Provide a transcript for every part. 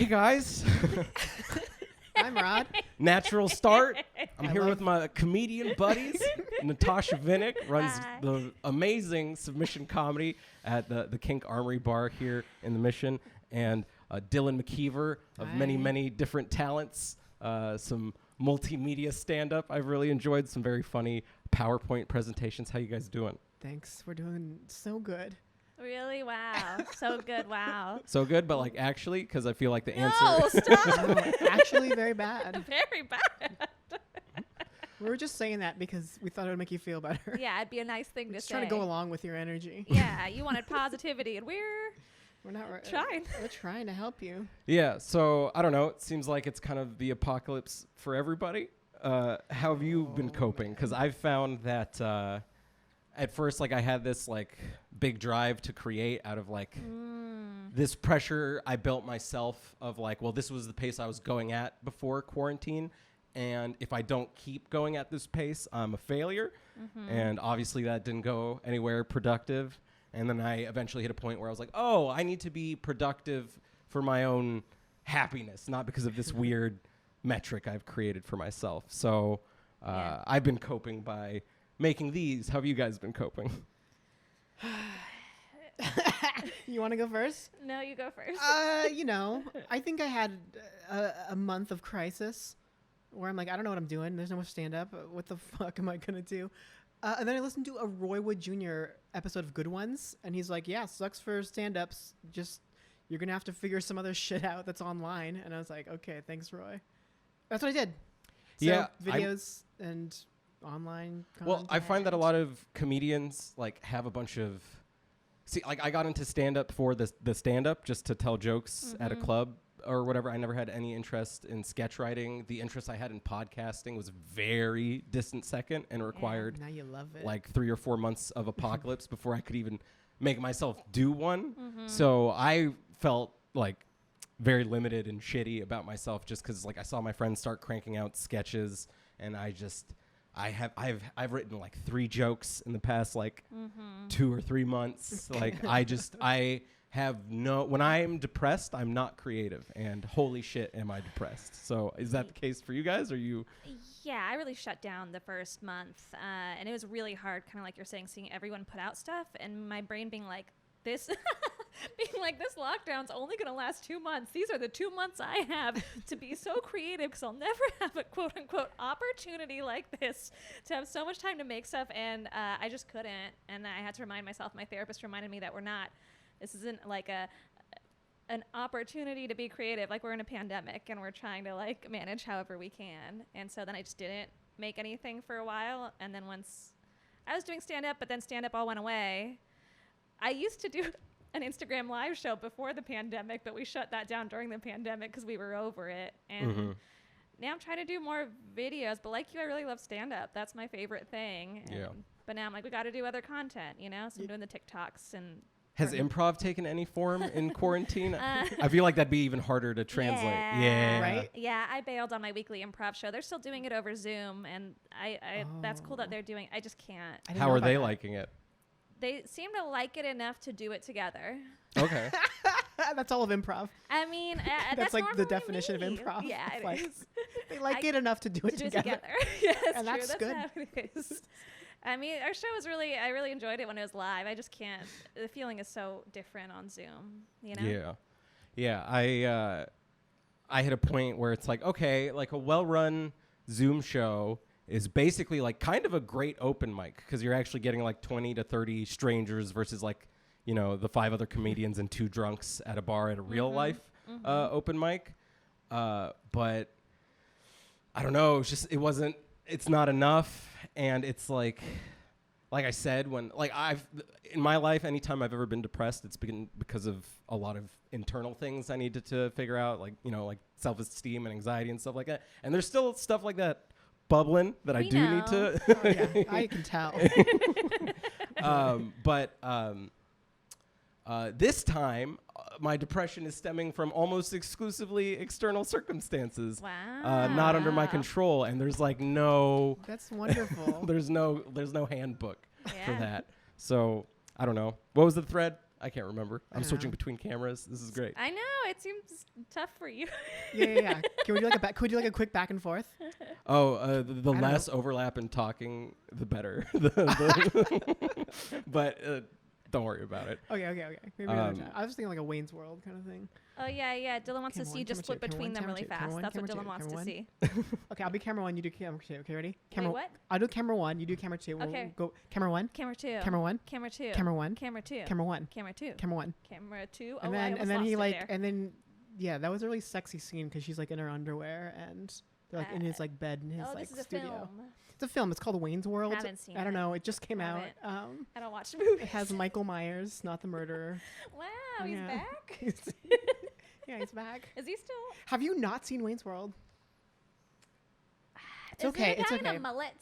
Hey guys. I'm Rod. Natural start. I'm here with my comedian buddies. Natasha Vinik runs Hi. the amazing submission comedy at the Kink Armory Bar here in the Mission. And Dylan McKeever of many, Hi. many different talents. Some multimedia stand-up I've really enjoyed. Some very funny PowerPoint presentations. How you guys doing? Thanks. We're doing so good. Really? Wow. So good. Wow. So good, but like actually, because I feel like the No, answer... stop. No, actually, very bad. Very bad. We were just saying that because we thought it would make you feel better. Yeah, it'd be a nice thing to Just say. trying to go along with your energy. Yeah, you wanted positivity, and we're We're not trying. We're trying to help you. Yeah, so I don't know. It seems like it's kind of the apocalypse for everybody. How have you been coping? Because I've found that at first, like, I had this like big drive to create out of like this pressure I built myself of like, well, this was the pace I was going at before quarantine, and if I don't keep going at this pace, I'm a failure. And obviously, that didn't go anywhere productive. And then I eventually hit a point where I was like, oh, I need to be productive for my own happiness, not because of this weird metric I've created for myself. So Yeah. I've been coping by making these. How have you guys been coping? You want to go first? No, you go first. I think I had a month of crisis where I'm like, I don't know what I'm doing. There's no more stand-up. What the fuck am I going to do? And then I listened to a Roy Wood Jr. episode of Good Ones, and he's like, yeah, sucks for stand-ups. Just, you're going to have to figure some other shit out that's online. And I was like, okay, thanks, Roy. That's what I did. So, Yeah, videos and online content. Well, I find that a lot of comedians like have a bunch of... See, like I got into stand-up for the stand-up just to tell jokes at a club or whatever. I never had any interest in sketch writing. The interest I had in podcasting was very distant second and required Now you love it. like 3 or 4 months of apocalypse before I could even make myself do one. So I felt like very limited and shitty about myself just because like I saw my friends start cranking out sketches, and I've written like 3 jokes in the past like 2 or 3 months. Like I have when I'm depressed, I'm not creative, and holy shit, am I depressed. So is that the case for you guys? Or you? Yeah, I really shut down the first month, and it was really hard, kind of like you're saying, seeing everyone put out stuff, and my brain being like, this lockdown's only going to last 2 months. These are the 2 months I have to be so creative, because I'll never have a quote unquote opportunity like this to have so much time to make stuff. And I just couldn't. And I had to remind myself, my therapist reminded me that this isn't like an opportunity to be creative. Like, we're in a pandemic and we're trying to like manage however we can. And so then I just didn't make anything for a while. And then once I was doing stand up, but then stand up all went away. I used to do an Instagram live show before the pandemic, but we shut that down during the pandemic because we were over it. And now I'm trying to do more videos, but like you, I really love stand-up. That's my favorite thing. Yeah. But now I'm like, we got to do other content, you know? So I'm doing the TikToks and... Has improv taken any form in quarantine? I feel like that'd be even harder to translate. Yeah. Right? Yeah, I bailed on my weekly improv show. They're still doing it over Zoom, and that's cool that they're doing. I just can't. I didn't How know are about they that. liking it? They seem to like it enough to do it together. Okay. That's all of improv. I mean, That's like the normally definition me. of improv. Yeah, It's it like, is. They like I- it enough to do it To do it together. together. Yeah, that's And true. that's That's good. how it is. I mean, our show was I really enjoyed it when it was live. I just can't. The feeling is so different on Zoom, you know? Yeah. I hit a point where it's like, okay, like a well-run Zoom show is basically like kind of a great open mic, because you're actually getting like 20 to 30 strangers versus like, you know, the 5 other comedians and 2 drunks at a bar at a real life open mic. But I don't know. It's not enough. And it's like I said, in my life, anytime I've ever been depressed, it's been because of a lot of internal things I needed to figure out, like, you know, like self-esteem and anxiety and stuff like that. And there's still stuff like that bubbling that I We do know. need to. Oh, yeah, I can tell. This time, my depression is stemming from almost exclusively external circumstances, Wow. not under my control. And there's like no, That's wonderful. there's no handbook for Yeah. that. So I don't know. What was the thread? I can't remember. I I'm don't switching know. between cameras. This is great. I know it seems tough for you. Yeah. Can we do like could we do like a quick back and forth? Oh, the I don't less overlap in talking, the better. But don't worry about it. Okay. Maybe another time. I was thinking like a Wayne's World kind of thing. Oh yeah. Dylan wants to Camera see one, just camera flip two, between camera them one, really camera fast. one, That's what camera Dylan two, wants to camera see. Okay, I'll be camera 1, you do camera 2. Okay, ready? Camera. Wait, what? I'll do camera 1, you do camera 2. We'll Okay. go camera 1, Camera 2. camera 1, Camera 2. camera 1, Camera 2. camera 1, Camera 2. camera 1. Camera 2. Oh, And I then almost he lost it like there. and then yeah, that was a really sexy scene because she's like in her underwear and they're like in his like bed in his Oh, like this is a studio. film. It's a film. It's called Wayne's World. Haven't seen I don't it. know. It just came out. Haven't. I don't watch movies. It has Michael Myers, not the murderer. Wow, he's Yeah. back. Yeah, he's back. Is he still? Have you not seen Wayne's World? It's Is okay. there a It's guy okay. in a mullet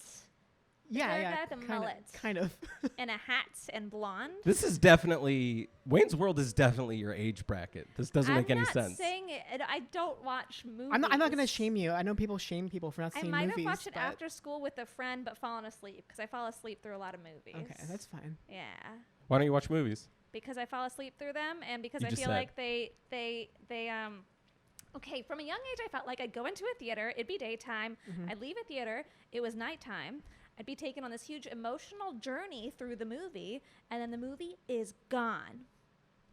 Yeah, there a yeah. guy with a mullet? Kind of. and a hat and blonde? This is definitely Wayne's World is definitely your age bracket. This doesn't make any sense. I'm not saying it. I don't watch movies. I'm not gonna shame you. I know people shame people for not I seeing might movies. have watched it but- after school with a friend, but fallen asleep because I fall asleep through a lot of movies. Okay, that's fine. Yeah, Why don't you watch movies? because I fall asleep through them, and because You I just feel said. like they Okay, from a young age, I felt like I'd go into a theater. It'd be daytime. I'd leave a theater. It was nighttime. I'd be taken on this huge emotional journey through the movie, and then the movie is gone.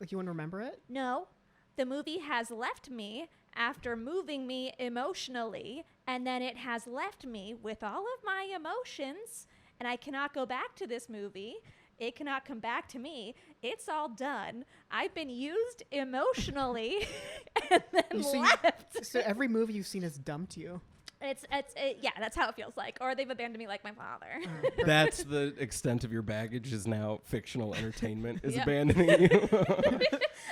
Like you want to remember it? No, the movie has left me after moving me emotionally, and then it has left me with all of my emotions, and I cannot go back to this movie. It cannot come back to me. It's all done. I've been used emotionally and then So left. So every movie you've seen has dumped you. Yeah, that's how it feels like. Or they've abandoned me like my father. That's the extent of your baggage is now fictional entertainment is Yep. abandoning you.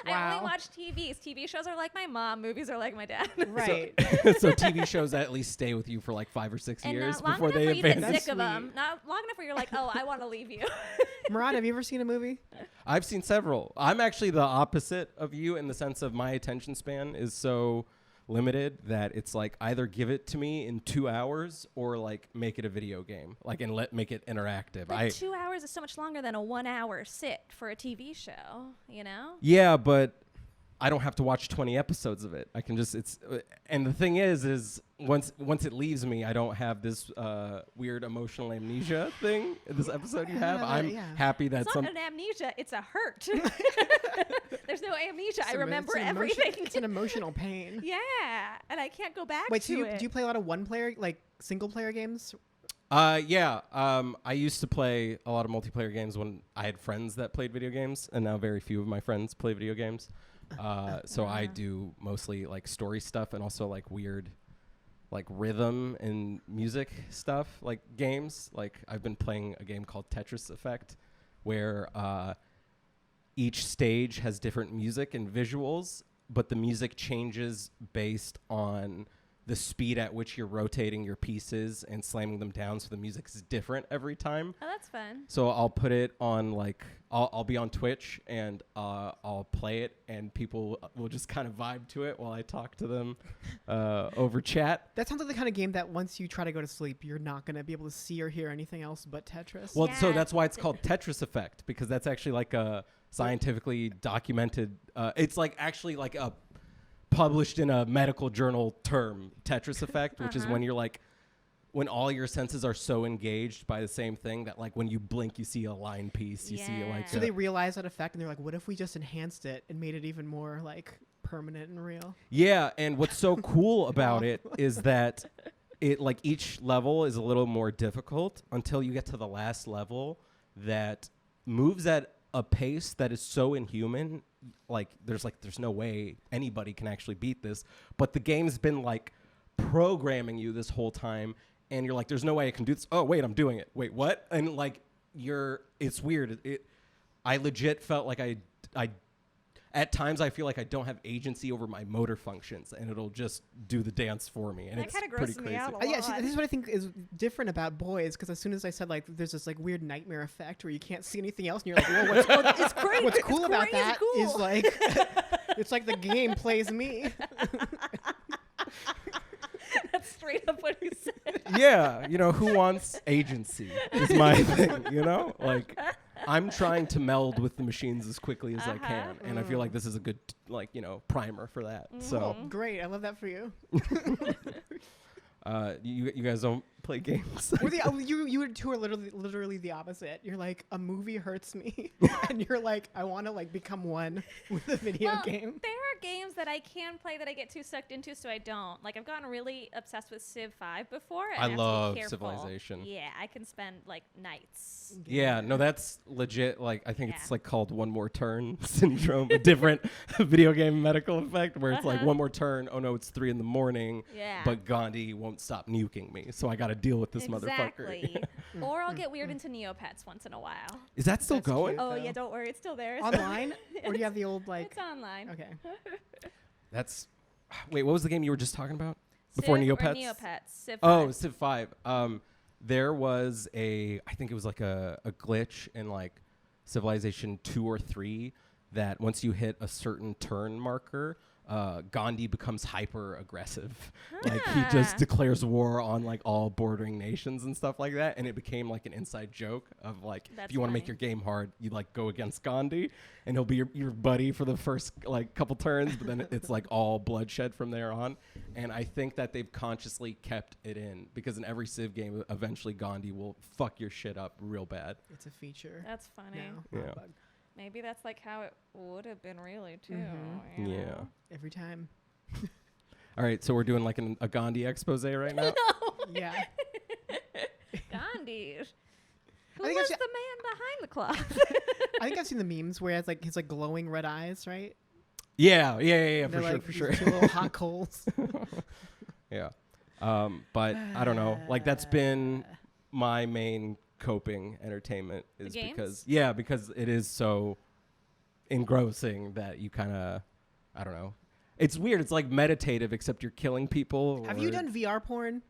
I Wow. only watch TVs. TV shows are like my mom. Movies are like my dad. Right. So TV shows at least stay with you for like 5 or 6 And years not long before enough they for you to get abandon. sick of them. Sweet. Not long enough where you're like, oh, I want to leave you. Murad, have you ever seen a movie? I've seen several. I'm actually the opposite of you in the sense of my attention span is so limited that it's like either give it to me in 2 hours or like make it a video game, like and make it interactive. But 2 hours is so much longer than a 1 hour sit for a TV show, you know? Yeah, but I don't have to watch 20 episodes of it. I can just and the thing is once it leaves me, I don't have this weird emotional amnesia thing. This episode you have, I'm yeah. happy that It's some not an amnesia, it's a hurt. There's no amnesia. It's I an- remember it's an everything. It's an emotional pain. Yeah, and I can't go back Wait, so to you, it. do you play a lot of one-player, like single-player games? Yeah. I used to play a lot of multiplayer games when I had friends that played video games, and now very few of my friends play video games. So I do mostly like story stuff and also like weird, like rhythm and music stuff, like games. Like I've been playing a game called Tetris Effect, where each stage has different music and visuals, but the music changes based on the speed at which you're rotating your pieces and slamming them down, so the music is different every time. Oh, that's fun. So I'll put it on like I'll be on Twitch and I'll play it, and people will just kind of vibe to it while I talk to them over chat. That sounds like the kind of game that once you try to go to sleep, you're not going to be able to see or hear anything else but Tetris. Well, so Yeah. that's why it's called Tetris Effect, because that's actually like a scientifically documented. It's like actually like a published in a medical journal term, Tetris Effect, which is when you're like, when all your senses are so engaged by the same thing that like when you blink, you see a line piece, you see like. So they realize that effect and they're like, what if we just enhanced it and made it even more like permanent and real? Yeah, and what's so cool about it is that it like each level is a little more difficult until you get to the last level that moves at a pace that is so inhuman. Like there's no way anybody can actually beat this, but the game's been like programming you this whole time, and you're like, there's no way I can do this. Oh wait, I'm doing it. Wait, what? And like it's weird. I legit felt like I at times I feel like I don't have agency over my motor functions, and it'll just do the dance for me, and That it's kinda pretty grosses me crazy. out a lot. Yeah, see, this is what I think is different about boys, because as soon as I said like there's this like weird nightmare effect where you can't see anything else, and you're like, whoa, It's great. what's It's cool about crazy that cool. is like it's like the game plays me. That's straight up what you said. Yeah, who wants agency is my thing, like I'm trying to meld with the machines as quickly as I can, and I feel like this is a good primer for that. So Great, I love that for you. you guys don't play games. You two are literally the opposite. You're like, a movie hurts me, and you're like, I want to like become one with a video game. There are games that I can play that I get too sucked into, so I don't. Like, I've gotten really obsessed with Civ 5 before. And I have to love be careful. Civilization. Yeah, I can spend like nights. Yeah, no, that's legit. Like, I think it's like called One More Turn syndrome, a different video game medical effect where it's like one more turn. Oh no, it's 3 a.m. Yeah. But Gandhi won't stop nuking me, so I got to deal with this motherfucker. Exactly. Or I'll get weird into Neopets once in a while. Is that still That's going? cute. Oh though. yeah, don't worry, it's still there. Online, or do you have the old like? It's online. Okay. That's. Wait, what was the game you were just talking about before Civ or Neopets? Neopets. Civ 5. Oh, Civ 5. There was I think it was like a glitch in like Civilization 2 or 3 that once you hit a certain turn marker, Gandhi becomes hyper aggressive. Like he just declares war on like all bordering nations and stuff like that. And it became like an inside joke of like, That's if you want to make funny. your game hard, you like go against Gandhi and he'll be your buddy for the first like couple turns, but then it's like all bloodshed from there on. And I think that they've consciously kept it in because in every Civ game, eventually Gandhi will fuck your shit up real bad. It's a feature. That's funny. No, Yeah. not a bug. Maybe that's like how it would have been really too. Mhm. you Yeah. know? Every time. All right, so we're doing like a Gandhi expose right now. Yeah. Gandhi. Who I think was I've the man behind the clock? I think I've seen the memes where he has like his like glowing red eyes, right? Yeah, They're for like sure. these two little hot coals. Yeah. But I don't know. Like that's been my main coping entertainment is games? because it is so engrossing that you kind of, I don't know. It's weird. It's like meditative, except you're killing people. Have you done VR porn?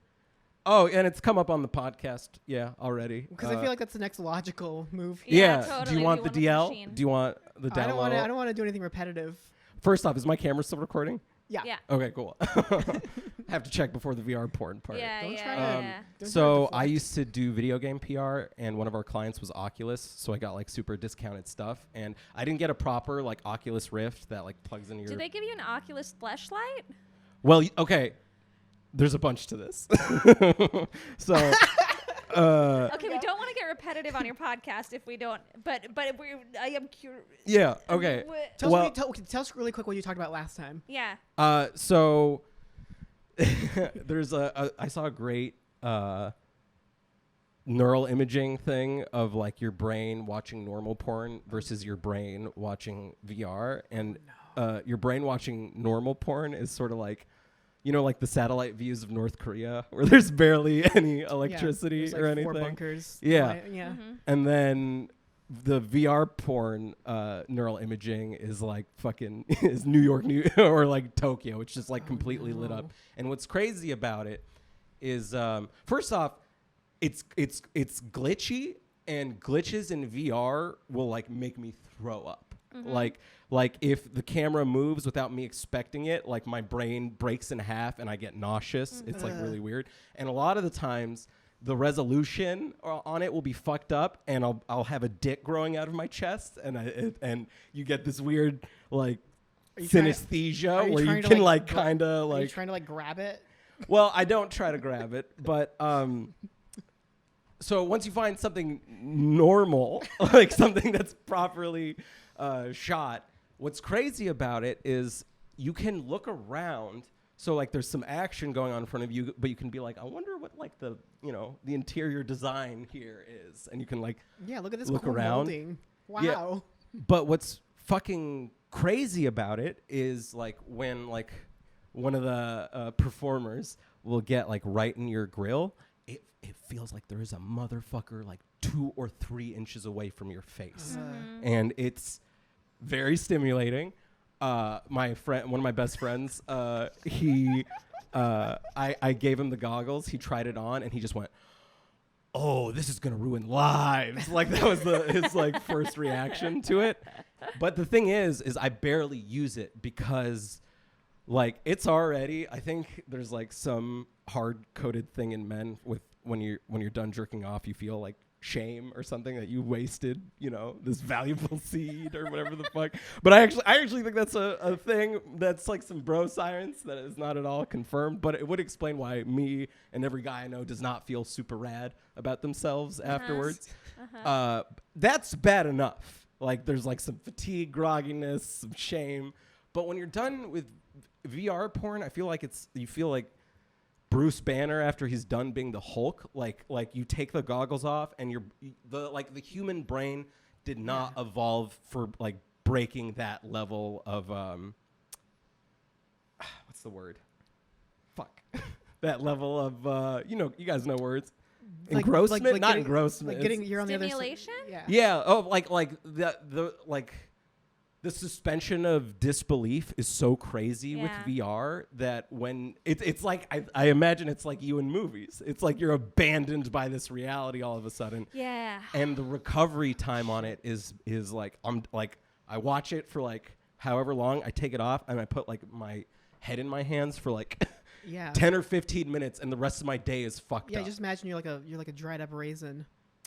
Oh, and it's come up on the podcast. Yeah, already. Because I feel like that's the next logical move. Yeah. totally. Do you We want the want the DL? machine. Do you want the download? I don't want to do anything repetitive. First off, is my camera still recording? Yeah. Yeah. Okay, cool. Have to check before the VR porn part. Yeah, Don't yeah, try to- yeah. Don't try to So I deflect. used to do video game PR, and one of our clients was Oculus, so I got like super discounted stuff, and I didn't get a proper like Oculus Rift that like plugs into your. Did they give you an Oculus fleshlight? Well, okay. There's a bunch to this. So. Okay, we don't want to get repetitive on your podcast if we don't. But I am curious. Yeah. Okay. Tell, Well- us, tell us really quick what you talked about last time. Yeah. So there's I saw a great neural imaging thing of like your brain watching normal porn versus your brain watching VR, and your brain watching normal porn is sort of like, you know, like the satellite views of North Korea where there's barely any electricity There's, like, or 4 anything. bunkers. Yeah. Yeah. Mm-hmm. And then the VR porn neural imaging is like fucking is New York, or like Tokyo. It's just like completely lit up. And what's crazy about it is, first off, it's glitchy, and glitches in VR will like make me throw up. Like if the camera moves without me expecting it, like my brain breaks in half and I get nauseous. It's like really weird. And a lot of the times the resolution on it will be fucked up, and I'll have a dick growing out of my chest, and you get this weird like synesthesia where you can like kind of Are you like. trying to like grab it? Well, I don't try to grab it, but so once you find something normal, like something that's properly shot, what's crazy about it is you can look around. So like there's some action going on in front of you, but you can be like, I wonder what like the interior design here is, and you can like Yeah, look at this look cool around. molding. Wow. Yeah. But what's fucking crazy about it is like when like one of the performers will get like right in your grill, it feels like there is a motherfucker like 2 or 3 inches away from your face, and it's very stimulating. My friend, one of my best friends, I gave him the goggles. He tried it on, and he just went, "Oh, this is gonna ruin lives!" Like that was his like first reaction to it. But the thing is I barely use it because, like, it's already. I think there's like some hard-coded thing in men with when you're done jerking off, you feel like shame or something that you wasted, you know, this valuable seed or whatever the fuck. But I actually think that's a thing that's like some bro science that is not at all confirmed, but it would explain why me and every guy I know does not feel super rad about themselves afterwards. That's bad enough. Like there's like some fatigue, grogginess, some shame. But when you're done with VR porn, I feel like you feel like Bruce Banner after he's done being the Hulk. Like you take the goggles off and the human brain did not evolve for like breaking that level of what's the word? Fuck. That level of you guys know words. Engrossment, not getting, engrossment. Like getting you're on the other Stimulation? side. Yeah. Oh, like the suspension of disbelief is so crazy with VR that when it's like I imagine it's like you in movies. It's like you're abandoned by this reality all of a sudden. Yeah. And the recovery time on it is like I watch it for like however long, I take it off and I put like my head in my hands for like 10 or 15 minutes and the rest of my day is fucked up. Yeah, just imagine you're like a dried up raisin.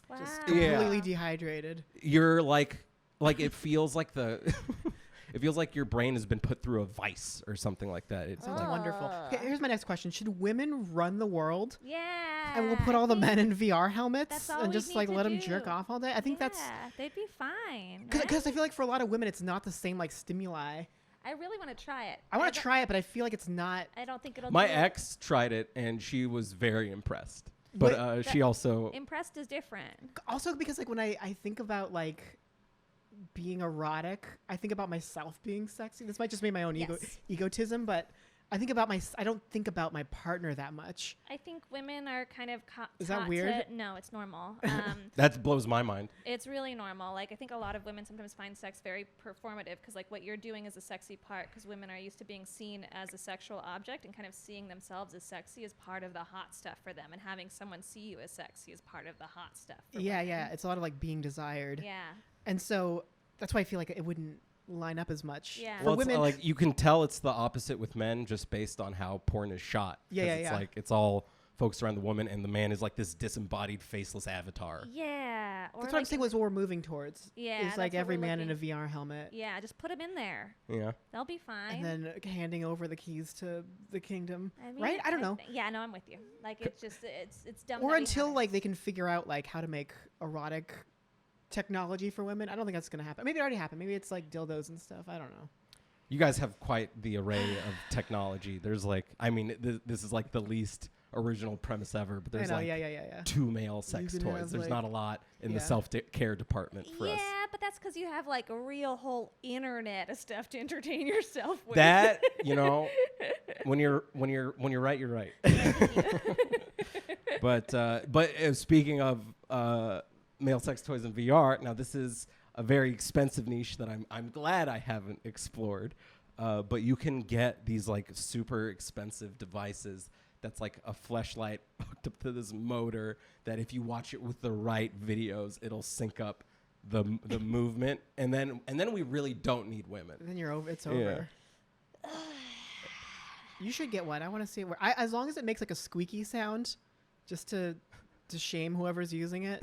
Wow. Just completely dehydrated. You're like it feels like it feels like your brain has been put through a vice or something like that. It's Sounds like, wonderful. Okay, here's my next question: should women run the world? Yeah. And we'll put all the men in VR helmets that's all and we just need like to let them do. jerk off all day. I think that's they'd be fine. because I feel like for a lot of women, it's not the same like stimuli. I really want to try it. I want to try it, but I feel like it's not. I don't think it'll. my do it. ex tried it and she was very impressed. But she also Impressed is different. Also, because like when I think about like being erotic, I think about myself being sexy. This might just be my own egotism, but I don't think about my partner that much. I think women are kind of Is that weird? No, it's normal. that blows my mind. It's really normal. Like I think a lot of women sometimes find sex very performative because like what you're doing is a sexy part because women are used to being seen as a sexual object and kind of seeing themselves as sexy as part of the hot stuff for them, and having someone see you as sexy as part of the hot stuff. For women. It's a lot of like being desired. Yeah. And so that's why I feel like it wouldn't line up as much. Yeah. Well, For women, like you can tell it's the opposite with men just based on how porn is shot. It's like it's all focused around the woman and the man is like this disembodied faceless avatar. Yeah. Or that's what I'm saying was what we're moving towards. Yeah, Is like that's what every we're man in a looking- VR helmet. Yeah, just put them in there. Yeah. They'll be fine. And then handing over the keys to the kingdom. I mean, right? I don't know. Yeah, no, I'm with you. Like it's just it's dumb. Or that we until haven't. like they can figure out like how to make erotic technology for women. I don't think that's gonna happen. Maybe it already happened. Maybe it's like dildos and stuff. I don't know. You guys have quite the array of technology. There's like, I mean, this is like the least original premise ever, but there's I know, like 2 male sex can toys. have, There's like- not a lot in the self-care department for us. Yeah, but that's because you have like a real whole internet of stuff to entertain yourself with. That, you know, when you're right, you're right. But speaking of male sex toys in VR, now this is a very expensive niche that I'm glad I haven't explored. But you can get these like super expensive devices that's like a fleshlight hooked up to this motor that if you watch it with the right videos, it'll sync up the movement, and then we really don't need women. Then you're over. It's over. You should get one. I want to see it. As long as it makes like a squeaky sound, just to shame whoever's using it.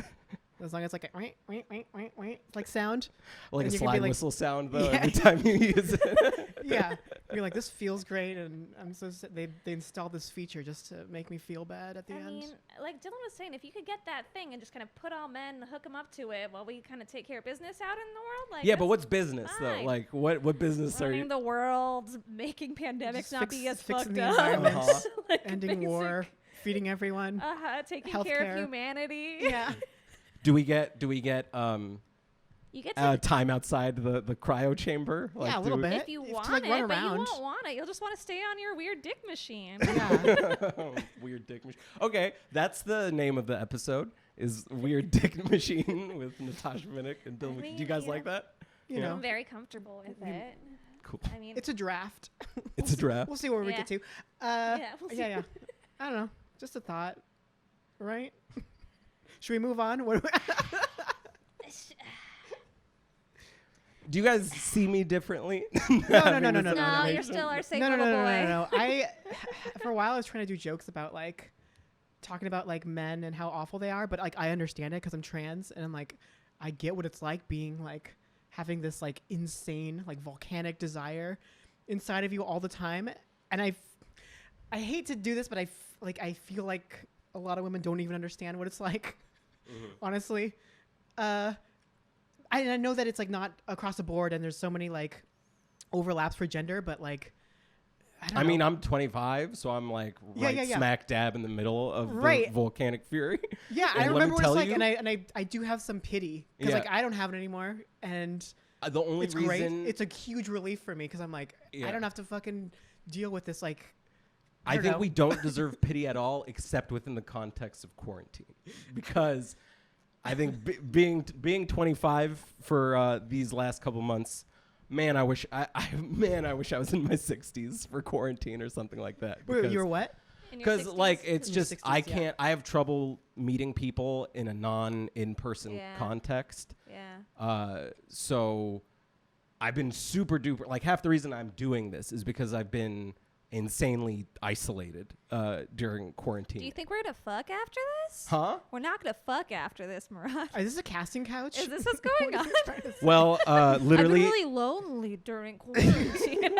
As long as it's like a like sound. Like and a you can be slide like- whistle sound though Yeah. every time you use it. Yeah. You're like, this feels great, and I'm so they installed this feature just to make me feel bad at the I end. mean, like Dylan was saying, if you could get that thing and just kind of put all men, hook them up to it while we kind of take care of business out in the world, like Yeah, but that's what's business though? fine. Like what business are running you? the world, making pandemics Just not be as fixing fucked the up, environment, like ending basic- war, feeding everyone. taking care Healthcare. of humanity. Yeah. Do we get You get to time outside the cryo chamber? Yeah, a little bit. if you to, want like, it, run but you around. won't want it. You'll just want to stay on your weird dick machine. Yeah. Weird dick machine. Okay, that's the name of the episode. Is Weird Dick Machine with Natasha Vinik and Dylan. mean, Do you guys yeah. like that? You Yeah. know, I'm very comfortable with it. Cool. I mean, it's a draft. It's a draft. We'll see where we Yeah. get to. we'll see. Yeah. I don't know. Just a thought. Right? Should we move on? What Do you guys see me differently? No, Having this no. No, elimination? you're still our safe no, little boy. no. For a while, I was trying to do jokes about like talking about like men and how awful they are, but like I understand it because I'm trans and I'm like I get what it's like being like having this like insane like volcanic desire inside of you all the time. And I hate to do this, but I feel like a lot of women don't even understand what it's like. Honestly, I know that it's like not across the board and there's so many like overlaps for gender, but like I mean, I'm 25, so I'm like smack dab in the middle of the volcanic fury. Yeah, I remember what it's like, and I do have some pity because like I don't have it anymore, and the only reason great. It's a huge relief for me because I'm like I don't have to fucking deal with this like. I think we don't deserve pity at all, except within the context of quarantine, because I think being 25 for these last couple months. Man, I wish I was in my 60s for quarantine or something like that. Wait, you were what? Because like it's just 60s, I can't. I have trouble meeting people in a in-person context. Yeah. So I've been super duper. Like half the reason I'm doing this is because I've been insanely isolated during quarantine. Do you think we're gonna fuck after this? Huh? We're not gonna fuck after this, Murad. Is this a casting couch? Is this what's going on? Well, literally. I've been really lonely during quarantine.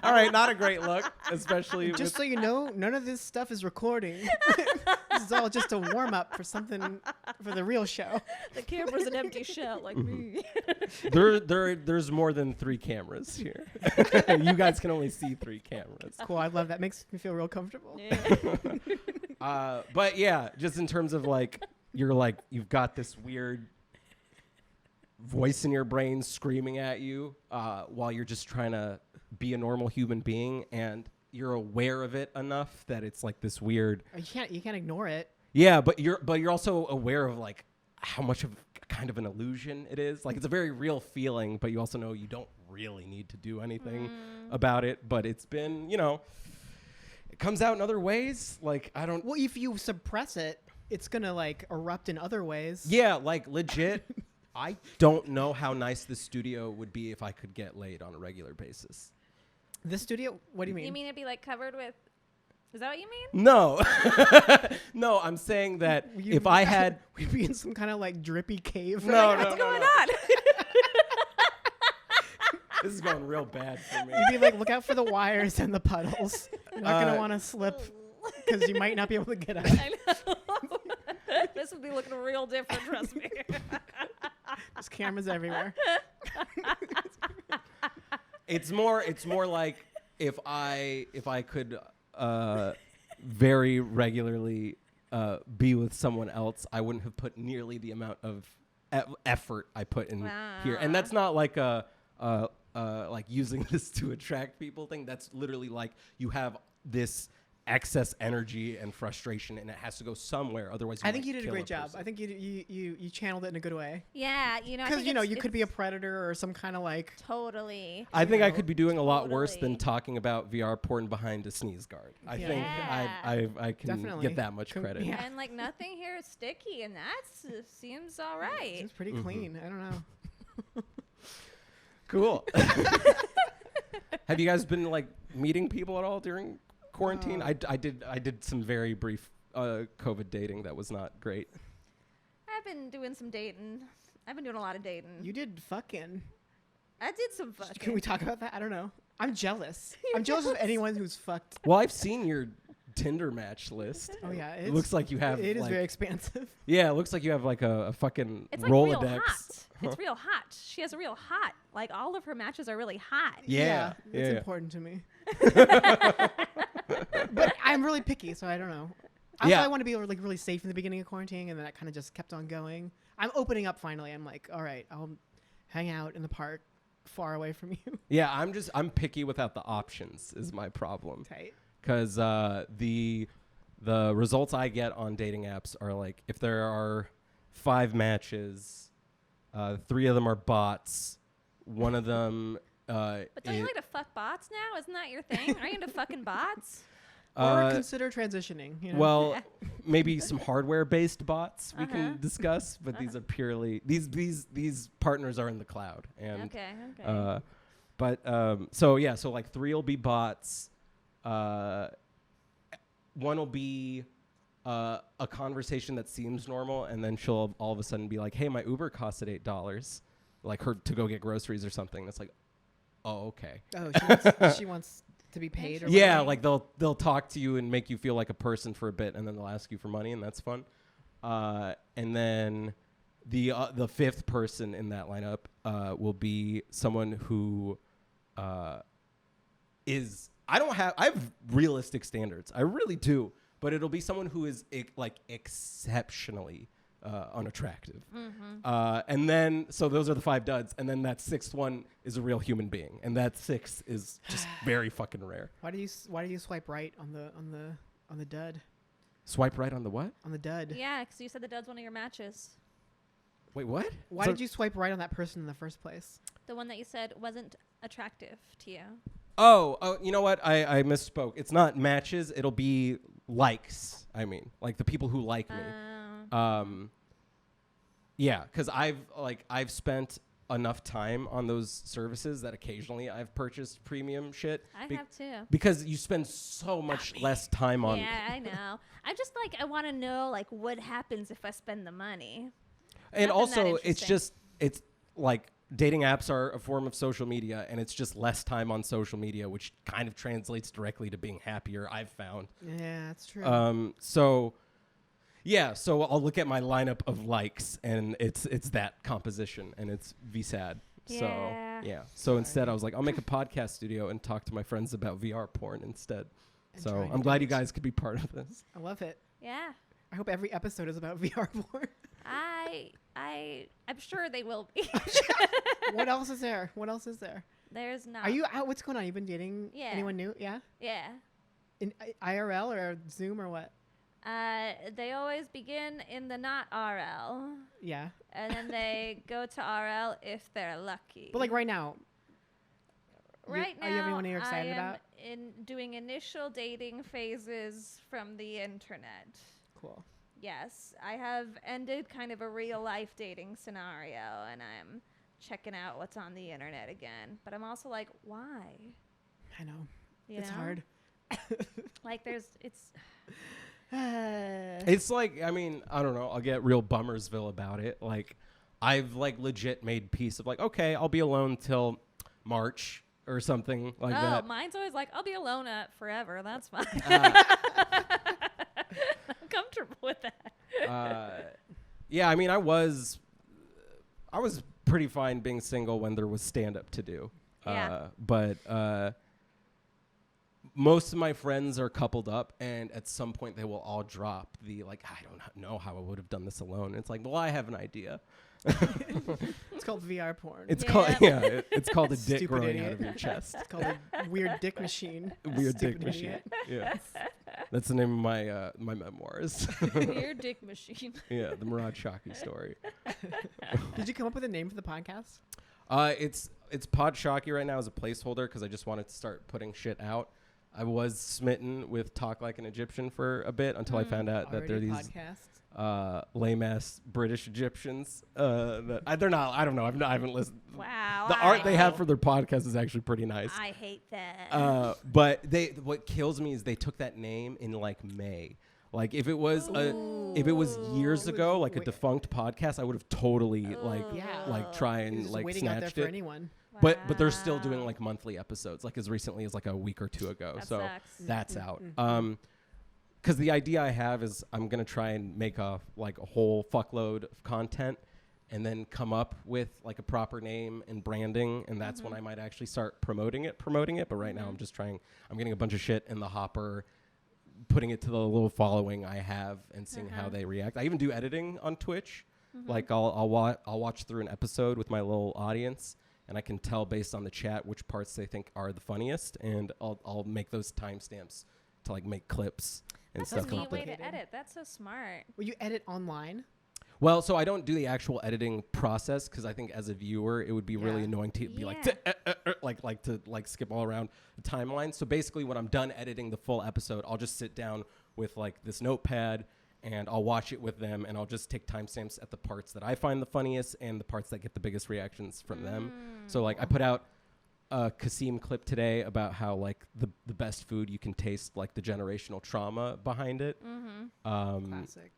All right, not a great look, especially. Just so you know, none of this stuff is recording. This is all just a warm up for something for the real show. The camera's an empty shell, like me. There's more than 3 cameras here. You guys can only see 3 cameras. Cool, I love that. Makes me feel real comfortable. Yeah. But yeah, just in terms of like, you've got this weird voice in your brain screaming at you while you're just trying to be a normal human being, and you're aware of it enough that it's like this weird. You can't ignore it. Yeah, but you're also aware of like how much of kind of an illusion it is. Like it's a very real feeling, but you also know you don't really need to do anything about it. But it's been, it comes out in other ways. Like I don't. Well, if you suppress it, it's gonna like erupt in other ways. Yeah, like legit. I don't know how nice this studio would be if I could get laid on a regular basis. This studio? What do you mean? You mean it'd be like covered with? Is that what you mean? No. No, I'm saying that if I had... We'd be in some kind of like drippy cave. What's going on? This is going real bad for me. You'd be like, look out for the wires and the puddles. You're not going to want to slip because you might not be able to get out. I know. This would be looking real different, trust me. There's cameras everywhere. It's more like if I could very regularly be with someone else, I wouldn't have put nearly the amount of effort I put in here. And that's not like like using this to attract people thing. That's literally like you have this excess energy and frustration, and it has to go somewhere. Otherwise, I think you did a great job. I think you channeled it in a good way. Yeah, because you could be a predator or some kind of like. Totally. I think I could be doing a lot worse than talking about VR porn behind a sneeze guard. I think I can definitely get that much credit. Yeah. And like nothing here is sticky, and that seems all right. It's pretty clean. I don't know. Cool. Have you guys been like meeting people at all during quarantine? I did some very brief COVID dating that was not great. I've been doing some dating. I've been doing a lot of dating. You did fucking. I did some fucking. Can we talk about that? I don't know. I'm jealous. I'm jealous of anyone who's fucked. Well, I've seen your Tinder match list. Oh yeah, it looks like you have. It is very expansive. Yeah, it looks like you have like a fucking it's like Rolodex. Real hot. It's real hot. She has a real hot. Like all of her matches are really hot. Yeah, it's important to me. But I'm really picky, so I don't know. I want to be like really safe in the beginning of quarantine, and then that kind of just kept on going. I'm opening up finally. I'm like, all right, I'll hang out in the park far away from you. Yeah, I'm picky without the options is my problem. Tight. Because the results I get on dating apps are like, if there are 5 matches, 3 of them are bots. One of them. But don't you like to fuck bots now? Isn't that your thing? Are you into fucking bots? Or consider transitioning. You know? Well, maybe some hardware-based bots we can discuss, but these are purely these partners are in the cloud. And okay. So like 3 will be bots. One will be a conversation that seems normal, and then she'll all of a sudden be like, "Hey, my Uber costed $8, like her to go get groceries or something." It's like, oh, okay. Oh, she wants to be paid. Or Yeah, whatever. like they'll talk to you and make you feel like a person for a bit, and then they'll ask you for money, and that's fun. And then the fifth person in that lineup will be someone who is I have realistic standards. I really do. But it'll be someone who is like exceptionally unattractive. And then, so those are the 5 duds. And then that sixth one is a real human being. And that sixth is just very fucking rare. Why do you swipe right on the dud? Swipe right on the what? On the dud. Yeah, because you said the dud's one of your matches. Wait, what? Why did you swipe right on that person in the first place? The one that you said wasn't attractive to you. Oh, you know what? I misspoke. It's not matches. It'll be likes. I mean, like the people who like me. Yeah, because I've spent enough time on those services that occasionally I've purchased premium shit. I have too. Because you spend so much less time on. Yeah, I know. I'm just like, I want to know like what happens if I spend the money. And Nothing that also, interesting. it's like dating apps are a form of social media, and it's just less time on social media, which kind of translates directly to being happier, I've found. Yeah, that's true. So I'll look at my lineup of likes, and it's that composition, and it's VSAD. Yeah. So, yeah. So instead, I was like, I'll make a podcast studio and talk to my friends about VR porn instead. And So try and I'm glad you engage. guys could be part of this. I love it. Yeah. I hope every episode is about VR porn. I'm sure they will be. What else is there? There's not. Are you out? What's going on? You been dating Yeah. anyone new? Yeah. Yeah. In IRL or Zoom or what? They always begin in the not RL, Yeah. and then they go to RL if they're lucky. But like right now. Right are now, you anyone you're excited I am about? doing initial dating phases from the internet. Cool. Yes, I have ended kind of a real life dating scenario, and I'm checking out what's on the internet again. But I'm also like, why? I know. You It's know? hard. Like, it's It's like, I mean, I don't know. I'll get real Bummersville about it. Like, I've like legit made peace of like, okay, I'll be alone till March or something like that. Mine's always like, I'll be alone forever. That's fine. I'm comfortable with that. Yeah, I mean, I was pretty fine being single when there was stand up to do. Yeah. But most of my friends are coupled up, and at some point they will all drop the like, I don't know how I would have done this alone. It's like, well, I have an idea. It's called VR porn. It's Yeah. called it's called a dick Stupid growing idiot. out of your chest. It's called a weird dick machine. Weird dick Stupid machine. idiot. Yeah, that's the name of my my memoirs. Your dick machine. Yeah, the Murad Shawki story. Did you come up with a name for the podcast? It's Pod Shawki right now as a placeholder because I just wanted to start putting shit out. I was smitten with Talk Like an Egyptian for a bit until I found out that they're Already these podcasts. lame ass British Egyptians. They're not. I don't know. I haven't listened. Wow. The I art they have hate- for their podcast is actually pretty nice. I hate that. But what kills me is they took that name in like May. Like if it was years ago, like a Wait. defunct podcast, I would have totally Yeah. like try It's and just like waiting out there snatched for it. anyone. But they're still doing Wow. like monthly episodes, like as recently as like a week or two ago. That so sucks. that's out. Because the idea I have is I'm gonna try and make a whole fuckload of content, and then come up with like a proper name and branding, and that's when I might actually start promoting it. But right now I'm just trying. I'm getting a bunch of shit in the hopper, putting it to the little following I have, and seeing how they react. I even do editing on Twitch. Like I'll watch through an episode with my little audience, and I can tell based on the chat which parts they think are the funniest, and I'll make those timestamps to like make clips and That's a stuff. neat way to complicated. edit. That's so smart. Will you edit online? Well, so I don't do the actual editing process because I think as a viewer it would be really Yeah. annoying to be Yeah. like skip all around the timeline. So basically, when I'm done editing the full episode, I'll just sit down with like this notepad and I'll watch it with them, and I'll just take timestamps at the parts that I find the funniest and the parts that get the biggest reactions from them. So like I put out a Kasim clip today about how like the best food you can taste, like the generational trauma behind it. Classic.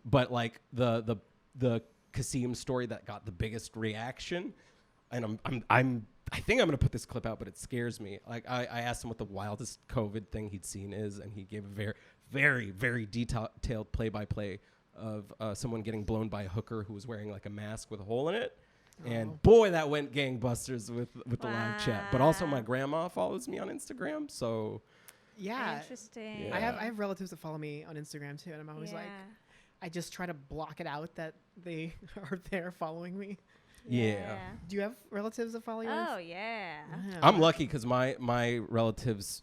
But like the Kasim story that got the biggest reaction, and I think I'm gonna put this clip out, but it scares me. Like I asked him what the wildest COVID thing he'd seen is, and he gave a very, very, very detailed play-by-play of someone getting blown by a hooker who was wearing like a mask with a hole in it. And boy, that went gangbusters with the live chat. But also my grandma follows me on Instagram, so Yeah. Interesting. Yeah. I have relatives that follow me on Instagram too, and I'm always like, I just try to block it out that they are there following me. yeah. Do you have relatives that follow you? Oh yeah. Yeah. I'm lucky because my relatives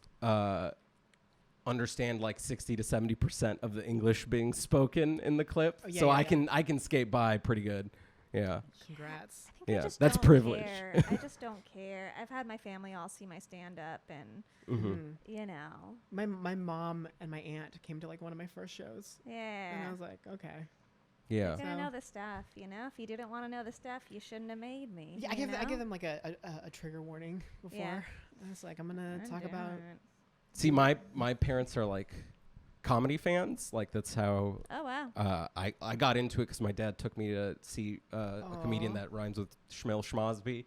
understand like 60 to 70% of the English being spoken in the clip, Oh, yeah, so yeah, I can skate by pretty good. Yeah. Congrats. I think I Yeah, just that's don't privilege. care. I just don't care. I've had my family all see my stand up, and Mm. you know, My mom and my aunt came to like one of my first shows, and yeah. I was like, okay. Yeah. You're gonna So- know the stuff, you know. If you didn't want to know the stuff, you shouldn't have made me. Yeah, you I give know? them like a trigger warning before. Yeah. I was like, I'm gonna I talk about. don't. See, my parents are like comedy fans. Like that's how Oh wow. I got into it because my dad took me to see a comedian Aw. that rhymes with Schmel Schmosby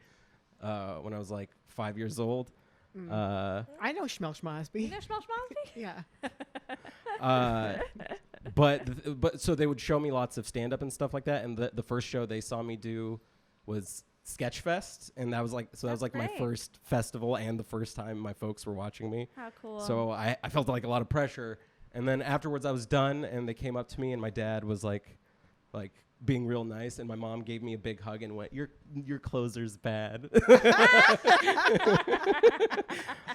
when I was like 5 years old. I know Schmel Schmosby. You know Schmel Schmosby? Yeah. But so they would show me lots of stand up and stuff like that. And the first show they saw me do was Sketchfest, and that was like That's my great. first festival and the first time my folks were watching me. How cool. So I felt like a lot of pressure. And then afterwards I was done and they came up to me and my dad was like being real nice, and my mom gave me a big hug and went, your closer's bad.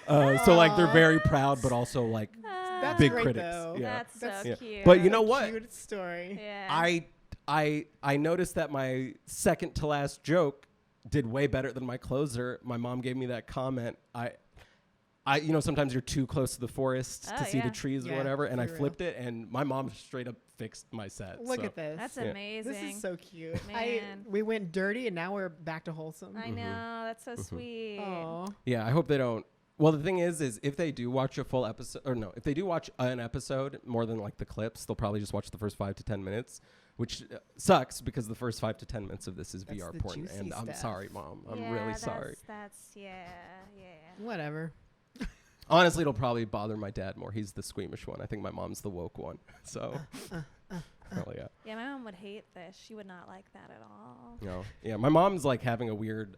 So like they're very proud, but also like That's big great, critics. though. Yeah. That's so Yeah. cute. But you know what? Cute story. Yeah. I noticed that my second to last joke did way better than my closer. My mom gave me that comment. I sometimes you're too close to the forest Oh, to see the yeah. trees or Yeah, whatever, and I for real. flipped it, and my mom straight up fixed my set. Look so. at this. That's Yeah. amazing. This is so cute. Man. We went dirty and now we're back to wholesome. I know. That's so sweet. Aw. Yeah, I hope they don't. Well, the thing is if they do watch a full episode, or no, if they do watch an episode more than like the clips, they'll probably just watch the first 5 to 10 minutes, which sucks because the first 5 to 10 minutes of this is That's VR the porn, juicy and I'm stuff. sorry, Mom. I'm Yeah, really sorry. That's yeah. Whatever. Honestly, it'll probably bother my dad more. He's the squeamish one. I think my mom's the woke one. So, hell yeah. Yeah, my mom would hate this. She would not like that at all. No. Yeah, my mom's like having a weird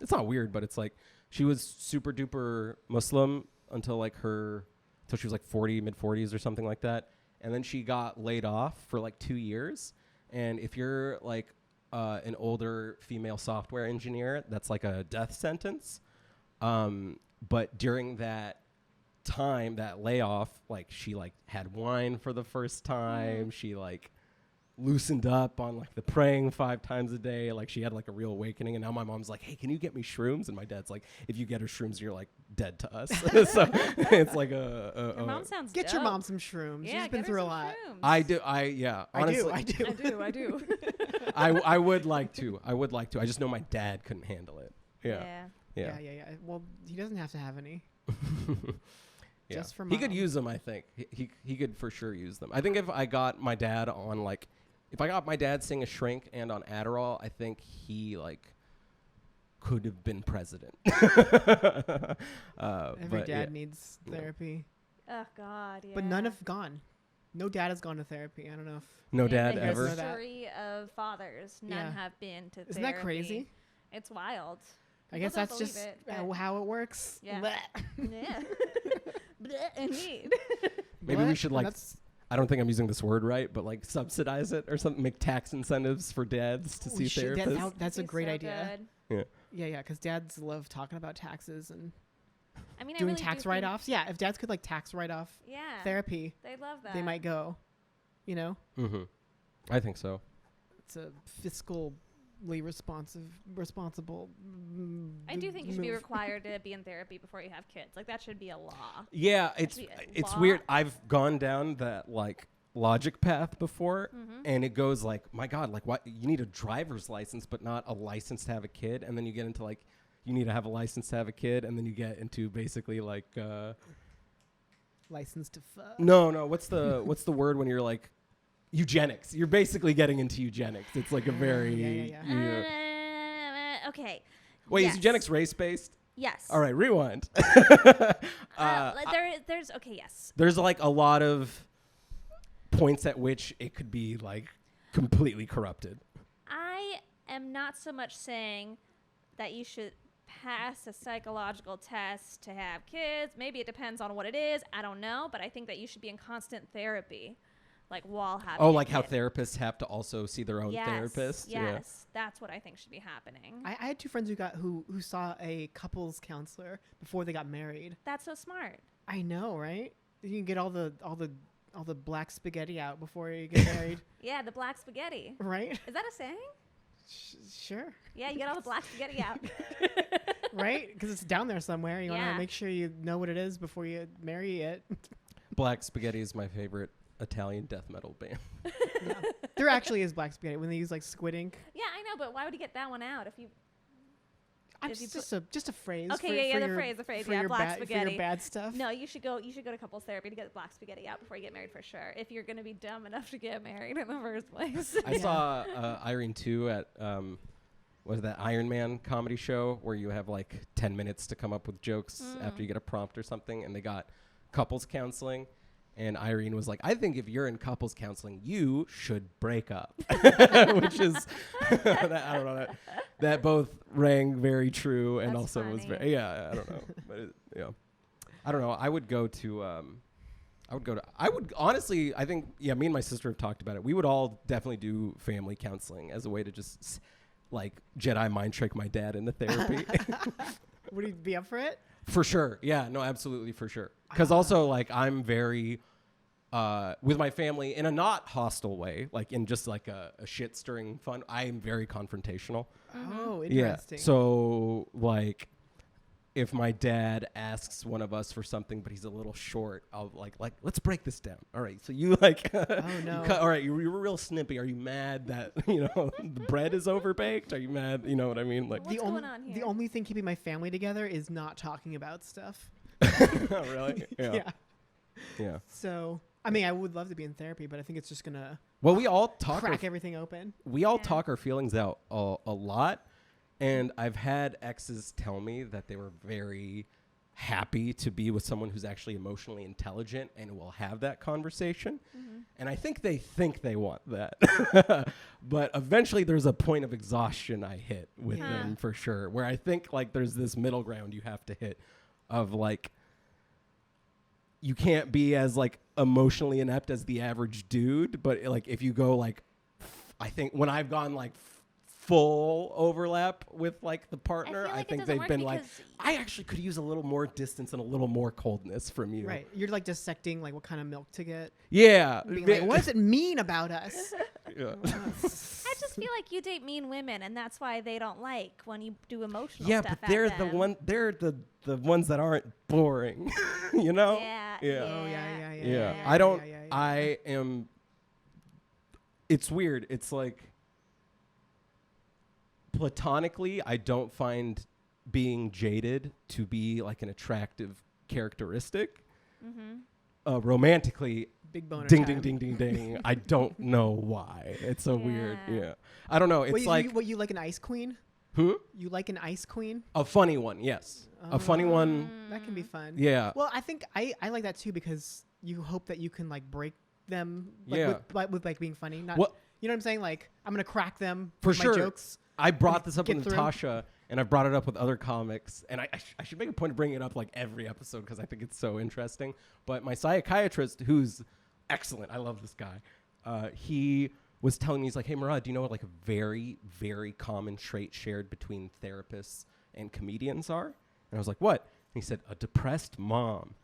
it's not weird, but it's like she was super duper Muslim until she was like 40, mid 40s or something like that. And then she got laid off for like 2 years. And if you're like an older female software engineer, that's like a death sentence. But during that time, that layoff, like she like had wine for the first time. She like loosened up on like the praying 5 times a day. Like she had like a real awakening. And now my mom's like, hey, can you get me shrooms? And my dad's like, if you get her shrooms, you're like dead to us. So it's like Your mom sounds Get your dope. mom some shrooms. Yeah, She's been get her through a some lot. shrooms. Honestly, I do. I do. I would like to. I just know my dad couldn't handle it. Yeah. Yeah. Well, he doesn't have to have any. Yeah. Just for he could mom. use them, I think. He could for sure use them. I think if I got my dad seeing a shrink and on Adderall, I think he like could have been president. Every dad needs therapy. Oh God, yeah. But none have gone. No dad has gone to therapy. I don't know if. No In dad the ever. Know that. history of fathers, none Yeah. have been to Isn't that therapy. crazy? It's wild. I guess People that's don't just believe it, but- how it works. Yeah. Blech. Yeah. Blech, indeed. Maybe we Blech, should and like. that's- I don't think I'm using this word right, but like subsidize it or something. Make tax incentives for dads to see we should- therapists. that's a Be great so idea. good. Yeah, because dads love talking about taxes and I mean, I doing really tax do think- write-offs. Yeah, if dads could like tax write off Yeah. therapy, They love that. they might go. You know, Mm-hmm. I think so. it's a fiscally responsible. I do think you should be move. required to be in therapy before you have kids. Like that should be a law. Yeah, it's Actually, it's law- weird. I've gone down that like logic path before, Mm-hmm. and it goes like, my God, like what? You need a driver's license, but not a license to have a kid, and then you get into like you need to have a license to have a kid, and then you get into basically like License to fuck. no, what's the word when you're like eugenics? You're basically getting into eugenics. It's like a very Yeah. Okay. Wait, Yes. is eugenics race based? Yes. All right, rewind. There's okay. Yes. There's like a lot of points at which it could be like completely corrupted. I am not so much saying that you should pass a psychological test to have kids. Maybe it depends on what it is. I don't know, but I think that you should be in constant therapy, like while having. Oh, a like how kid. therapists have to also see their own therapist. Yes, that's what I think should be happening. I had 2 friends who saw a couples counselor before they got married. That's so smart. I know, right? You can get all the black spaghetti out before you get married, Yeah, the black spaghetti. right? Is that a saying? Sure. Yeah, you get all the black spaghetti out. Right? Because it's down there somewhere. You want Yeah. to make sure you know what it is before you marry it. Black Spaghetti is my favorite Italian death metal band. Yeah. There actually is black spaghetti when they use like squid ink. Yeah, I know, but why would you get that one out if you? I'm If you just a phrase. Okay, for the your- phrase. for Yeah, your black For spaghetti. your bad stuff. No, you should go to couples therapy to get the black spaghetti out before you get married for sure. If you're gonna be dumb enough to get married in the first place. I saw Irene 2 at was that Iron Man comedy show where you have like 10 minutes to come up with jokes after you get a prompt or something, and they got couples counseling. And Irene was like, I think if you're in couples counseling, you should break up. Which is, I don't know, that both rang very true and That's also was funny. very, I don't know. But I don't know. I would honestly, I think, me and my sister have talked about it. We would all definitely do family counseling as a way to just like Jedi mind trick my dad into therapy. Would you be up for it? For sure. Yeah, no, absolutely, for sure. Because also, like, I'm very, with my family, in a not hostile way, like in just like a shit-stirring fun, I am very confrontational. Oh, Yeah. interesting. So, like, if my dad asks one of us for something, but he's a little short, I'll like, let's break this down. All right. So you like, no. all right, you were real snippy. Are you mad that, the bread is overbaked? Are you mad? You know what I mean? Like, What's going on here? The only thing keeping my family together is not talking about stuff. oh, really? Yeah. So, I mean, I would love to be in therapy, but I think it's just gonna Well, we all talk. crack everything open. We all Yeah. talk our feelings out a lot. And I've had exes tell me that they were very happy to be with someone who's actually emotionally intelligent and will have that conversation. And I think they want that. But eventually there's a point of exhaustion I hit with them for sure, where I think like there's this middle ground you have to hit of like, you can't be as like emotionally inept as the average dude. But like, if you go like, I think when I've gone like full overlap with like the partner, feel I like it think doesn't they've work been like, because I actually could use a little more distance and a little more coldness from you. Right. You're like dissecting like what kind of milk to get. Yeah. Being like, what does it mean about us? Yeah. I just feel like you date mean women, and that's why they don't like when you do emotional Yeah, stuff. but they're at the them. one. They're the ones that aren't boring. you know. Yeah. Yeah. Oh yeah. Yeah. I don't. yeah. I am. It's weird. It's like platonically, I don't find being jaded to be like an attractive characteristic. Romantically, Big boner. ding, time. ding, ding, ding, ding. I don't know why. It's so weird. Yeah. Yeah. I don't know. It's Wait, like you like an ice queen? You like an ice queen? a funny one. Yes. A funny one. That can be fun. Yeah. Well, I think I like that too because you hope that you can like break them like, Yeah. with like being funny. Not What- you know what I'm saying? Like I'm gonna crack them For with sure. my jokes. I brought this up get with through. Natasha, and I've brought it up with other comics, and I should make a point of bringing it up like every episode because I think it's so interesting. But my psychiatrist, who's excellent, I love this guy, he was telling me, he's like, hey, Murad, do you know what like a very, very common trait shared between therapists and comedians are? And I was like, what? And he said, a depressed mom.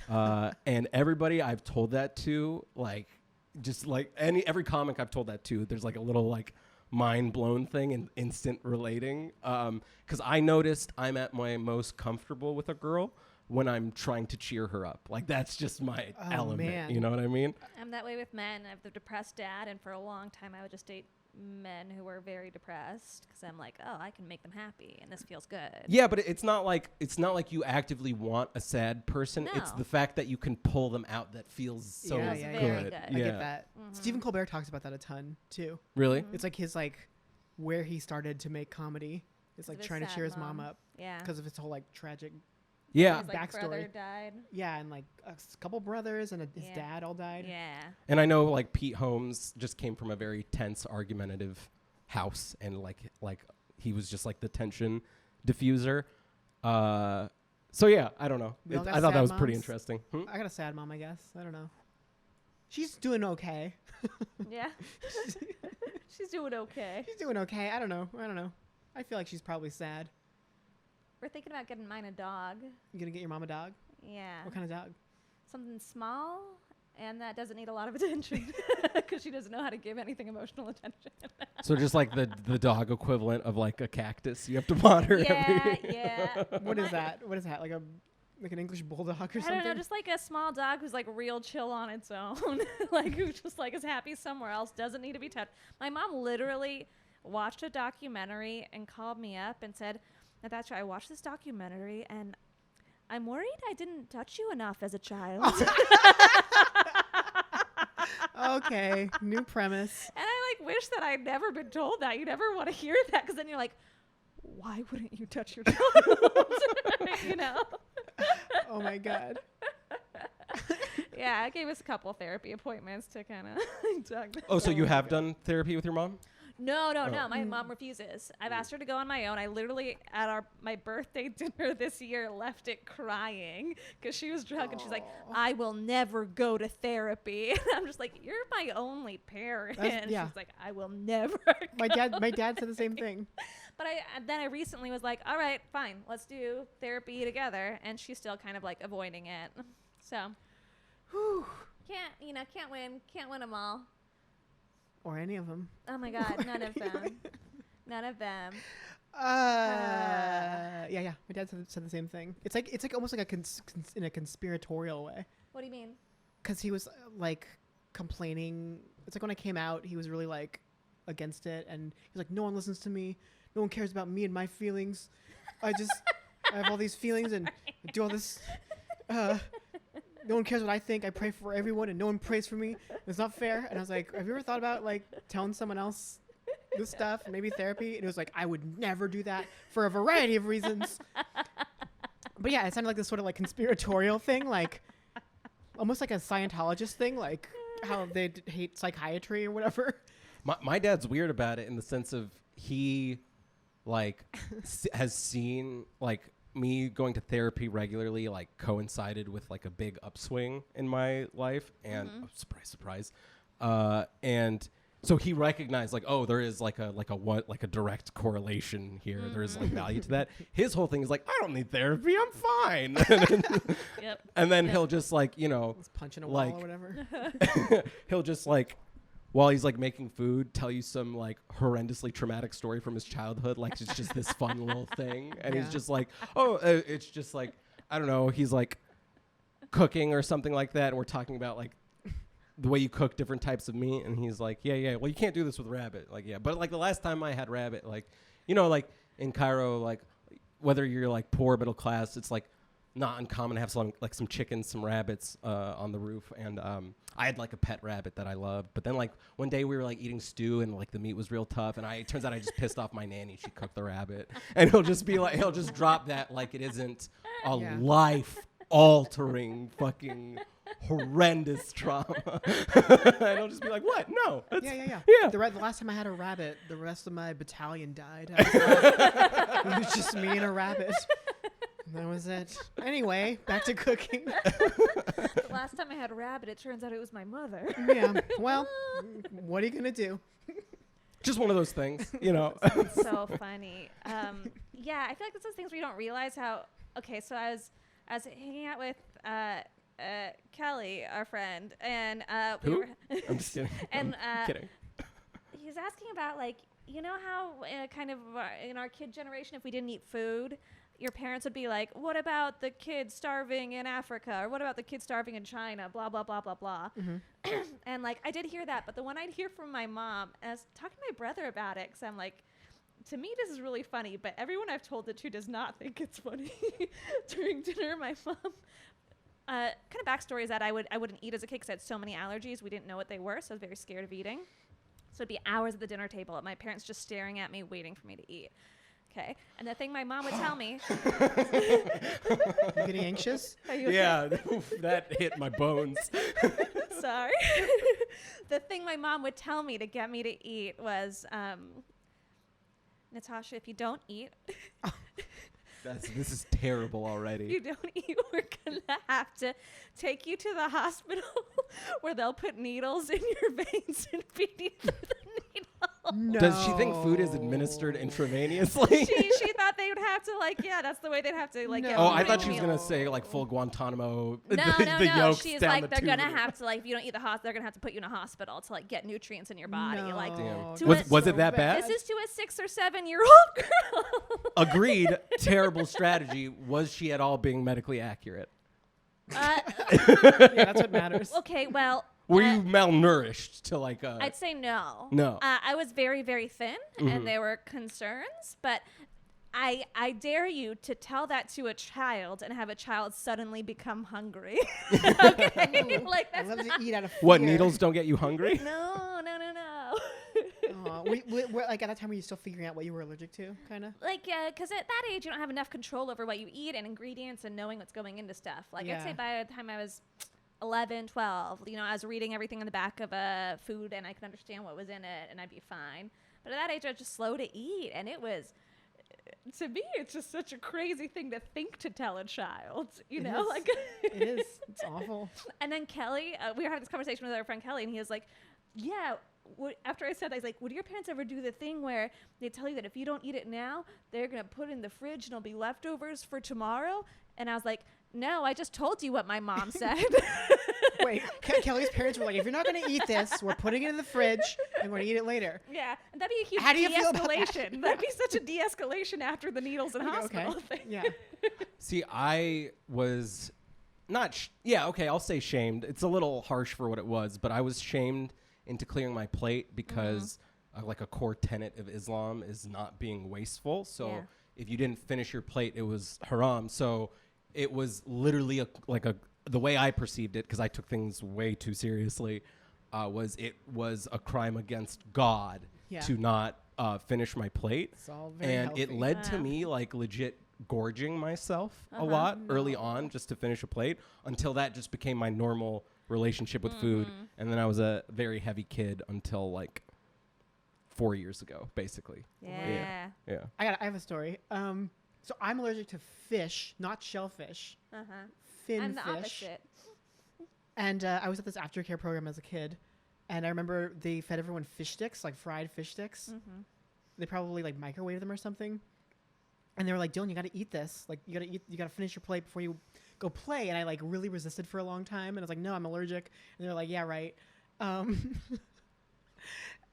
And everybody I've told that to, like, just like every comic I've told that to, there's like a little like mind blown thing and instant relating. Because I noticed I'm at my most comfortable with a girl when I'm trying to cheer her up. Like that's just my element. man. You know what I mean? I'm that way with men. I have the depressed dad, and for a long time, I would just date men who were very depressed because I'm like, oh, I can make them happy and this feels good. Yeah, but it's not like you actively want a sad person. No. It's the fact that you can pull them out that feels so Yeah, good. yeah, very good. I get that. Stephen Colbert talks about that a ton too. Really? It's like his like where he started to make comedy. It's like of his trying to sad cheer his mom mom. up Yeah. because of his whole like tragic. Yeah. His like backstory. brother died. Yeah, and like a couple brothers and his Yeah. dad all died. Yeah. And I know like Pete Holmes just came from a very tense, argumentative house, and like he was just like the tension diffuser. So yeah, I don't know. We all got I thought that sad was pretty moms. interesting. I got a sad mom, I guess. I don't know. She's doing okay. Yeah. She's doing okay. She's doing okay. I don't know. I feel like she's probably sad. We're thinking about getting mine a dog. You gonna get your mom a dog? Yeah. What kind of dog? Something small and that doesn't need a lot of attention because she doesn't know how to give anything emotional attention. So just like the dog equivalent of like a cactus, you have to water Yeah, every. yeah. What is that? What is that? Like an English bulldog or something? I don't know, just like a small dog who's like real chill on its own, like who just like is happy somewhere else, doesn't need to be touched. My mom literally watched a documentary and called me up and said, Natasha, I watched this documentary and I'm worried I didn't touch you enough as a child. Okay, new premise. And I like wish that I'd never been told that. You never want to hear that because then you're like, why wouldn't you touch your child? You know? Oh my god. Yeah, I gave us a couple therapy appointments to kind of talk. Oh, so you have done therapy with your mom? No. My mom refuses. I've asked her to go on my own. I literally, at my birthday dinner this year, left it crying because she was drunk and she's like, I will never go to therapy. And I'm just like, you're my only parent. Yeah. She's like, I will never. My dad said the same thing. But then I recently was like, all right, fine, let's do therapy together. And she's still kind of like avoiding it. So, can't win them all. Or any of them. Oh my God, none of them. None of them. Yeah. My dad said the same thing. It's like almost like in a conspiratorial way. What do you mean? Because he was like complaining. It's like when I came out, he was really like against it, and he's like, no one listens to me, no one cares about me and my feelings. I have all these feelings and I do all this. No one cares what I think. I pray for everyone and no one prays for me. It's not fair. And I was like, have you ever thought about like telling someone else this stuff, maybe therapy? And it was like, I would never do that for a variety of reasons. But yeah, it sounded like this sort of like conspiratorial thing, like almost like a Scientologist thing, like how they hate psychiatry or whatever. My dad's weird about it in the sense of he like has seen like me going to therapy regularly like coincided with like a big upswing in my life, and surprise, and so he recognized like, oh, there is like a direct correlation here. There's like value to that. His whole thing is like, I don't need therapy, I'm fine. Yep. And then he'll just like, Let's punch in a wall like- or whatever. he'll just like, while he's like making food, tell you some like horrendously traumatic story from his childhood. Like it's just this fun little thing. And he's Yeah. just like, oh, it's just like, I don't know. He's like cooking or something like that. And we're talking about like the way you cook different types of meat. And he's like, yeah. Well, you can't do this with rabbit. Like, yeah. But like the last time I had rabbit, like, like in Cairo, like whether you're like poor, middle class, it's like not uncommon to have some chickens, some rabbits on the roof. And I had like a pet rabbit that I loved. But then like one day we were like eating stew and like the meat was real tough. And it turns out I just pissed off my nanny. She cooked the rabbit. And he'll just be like, he'll just drop that like it isn't a Yeah. life-altering fucking horrendous trauma. And he'll just be like, what? No. Yeah. Yeah. The last time I had a rabbit, the rest of my battalion died. It was just me and a rabbit. And that was it. Anyway, back to cooking. The last time I had a rabbit, it turns out it was my mother. Yeah. Well, what are you gonna do? Just one of those things, It's so funny. Yeah, I feel like it's those things where you don't realize how. Okay, so I was hanging out with Kelly, our friend, and we Who? were I'm just kidding. and I'm kidding. he was asking about like, how kind of in our kid generation, if we didn't eat food, your parents would be like, what about the kids starving in Africa? Or what about the kids starving in China? Blah, blah, blah, blah, blah. And like, I did hear that. But the one I'd hear from my mom, and I was talking to my brother about it, because I'm like, to me, this is really funny, but everyone I've told it to does not think it's funny. During dinner, my mom, kind of backstory is that I wouldn't eat as a kid because I had so many allergies. We didn't know what they were, so I was very scared of eating. So it'd be hours at the dinner table, and my parents just staring at me, waiting for me to eat. Okay, and the thing my mom would tell me. You getting anxious? Are you okay? Yeah, that hit my bones. Sorry. The thing my mom would tell me to get me to eat was, Natasha, if you don't eat, This is terrible already. you don't eat, we're gonna have to take you to the hospital where they'll put needles in your veins and feed you through the needle. No. Does she think food is administered intravenously? She thought they would have to, like, yeah, that's the way they'd have to, like, get Oh, food I thought in she was you. gonna say like full Guantanamo. No, the no. yolks She's down like, the they're gonna tube. have to, like, if you don't eat they're gonna have to put you in a hospital to, like, get nutrients in your body. No. Like, Damn. to Was a- it that bad? this is to a 6 or 7 year old girl. Agreed. Terrible strategy. Was she at all being medically accurate? Yeah, that's what matters. Okay, well. Were you malnourished to like I'd say no. No. I was very, very thin, and there were concerns, but I dare you to tell that to a child and have a child suddenly become hungry. Okay? Like, I that's love not. to eat out of fear. What, needles don't get you hungry? No. Like at that time, were you still figuring out what you were allergic to, kind of? Like, because at that age, you don't have enough control over what you eat and ingredients and knowing what's going into stuff. Like, I'd say Yeah. by the time I was 11, 12, I was reading everything in the back of a food and I could understand what was in it and I'd be fine. But at that age, I was just slow to eat. And it was, to me, it's just such a crazy thing to think to tell a child, you know? is. Like, It is. It's awful. And then Kelly, we were having this conversation with our friend Kelly, and he was like, yeah, after I said that, I was like, would your parents ever do the thing where they tell you that if you don't eat it now, they're going to put it in the fridge and it'll be leftovers for tomorrow? And I was like, no, I just told you what my mom said. Wait, Kelly's parents were like, if you're not going to eat this, we're putting it in the fridge and we're going to eat it later. Yeah, and that'd be a huge How do you feel about that? de-escalation. That'd be such a de-escalation after the needles and hospital Okay. thing. Yeah. See, I was not. Okay, I'll say shamed. It's a little harsh for what it was, but I was shamed into clearing my plate because like a core tenet of Islam is not being wasteful. So Yeah. if you didn't finish your plate, it was haram. So it was literally the way I perceived it, because I took things way too seriously, was a crime against God Yeah. to not finish my plate. It's all very And it healthy. led to me like legit gorging myself a lot early on just to finish a plate, until that just became my normal relationship with food. And then I was a very heavy kid until like 4 years ago, basically. Yeah. Yeah. I have a story. So I'm allergic to fish, not shellfish. Uh-huh. Fin I'm the fish. opposite. And I was at this aftercare program as a kid, and I remember they fed everyone fish sticks, like fried fish sticks. They probably like microwaved them or something. And they were like, Dylan, you got to eat this. Like, you got to finish your plate before you go play. And I like really resisted for a long time. And I was like, no, I'm allergic. And they're like, yeah, right.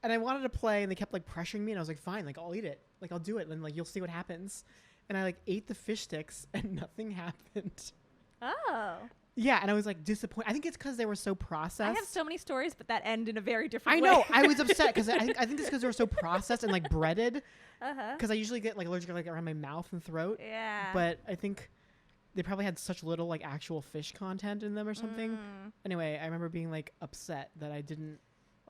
And I wanted to play, and they kept like pressuring me. And I was like, fine, like I'll eat it. Like I'll do it. And like, you'll see what happens. And I like ate the fish sticks and nothing happened. Oh. Yeah. And I was like disappointed. I think it's because they were so processed. I have so many stories, but that end in a very different I way. know. I was upset because I think it's because they were so processed and like breaded. Uh-huh. Because I usually get like allergic like around my mouth and throat. Yeah. But I think they probably had such little like actual fish content in them or something. Anyway, I remember being like upset that I didn't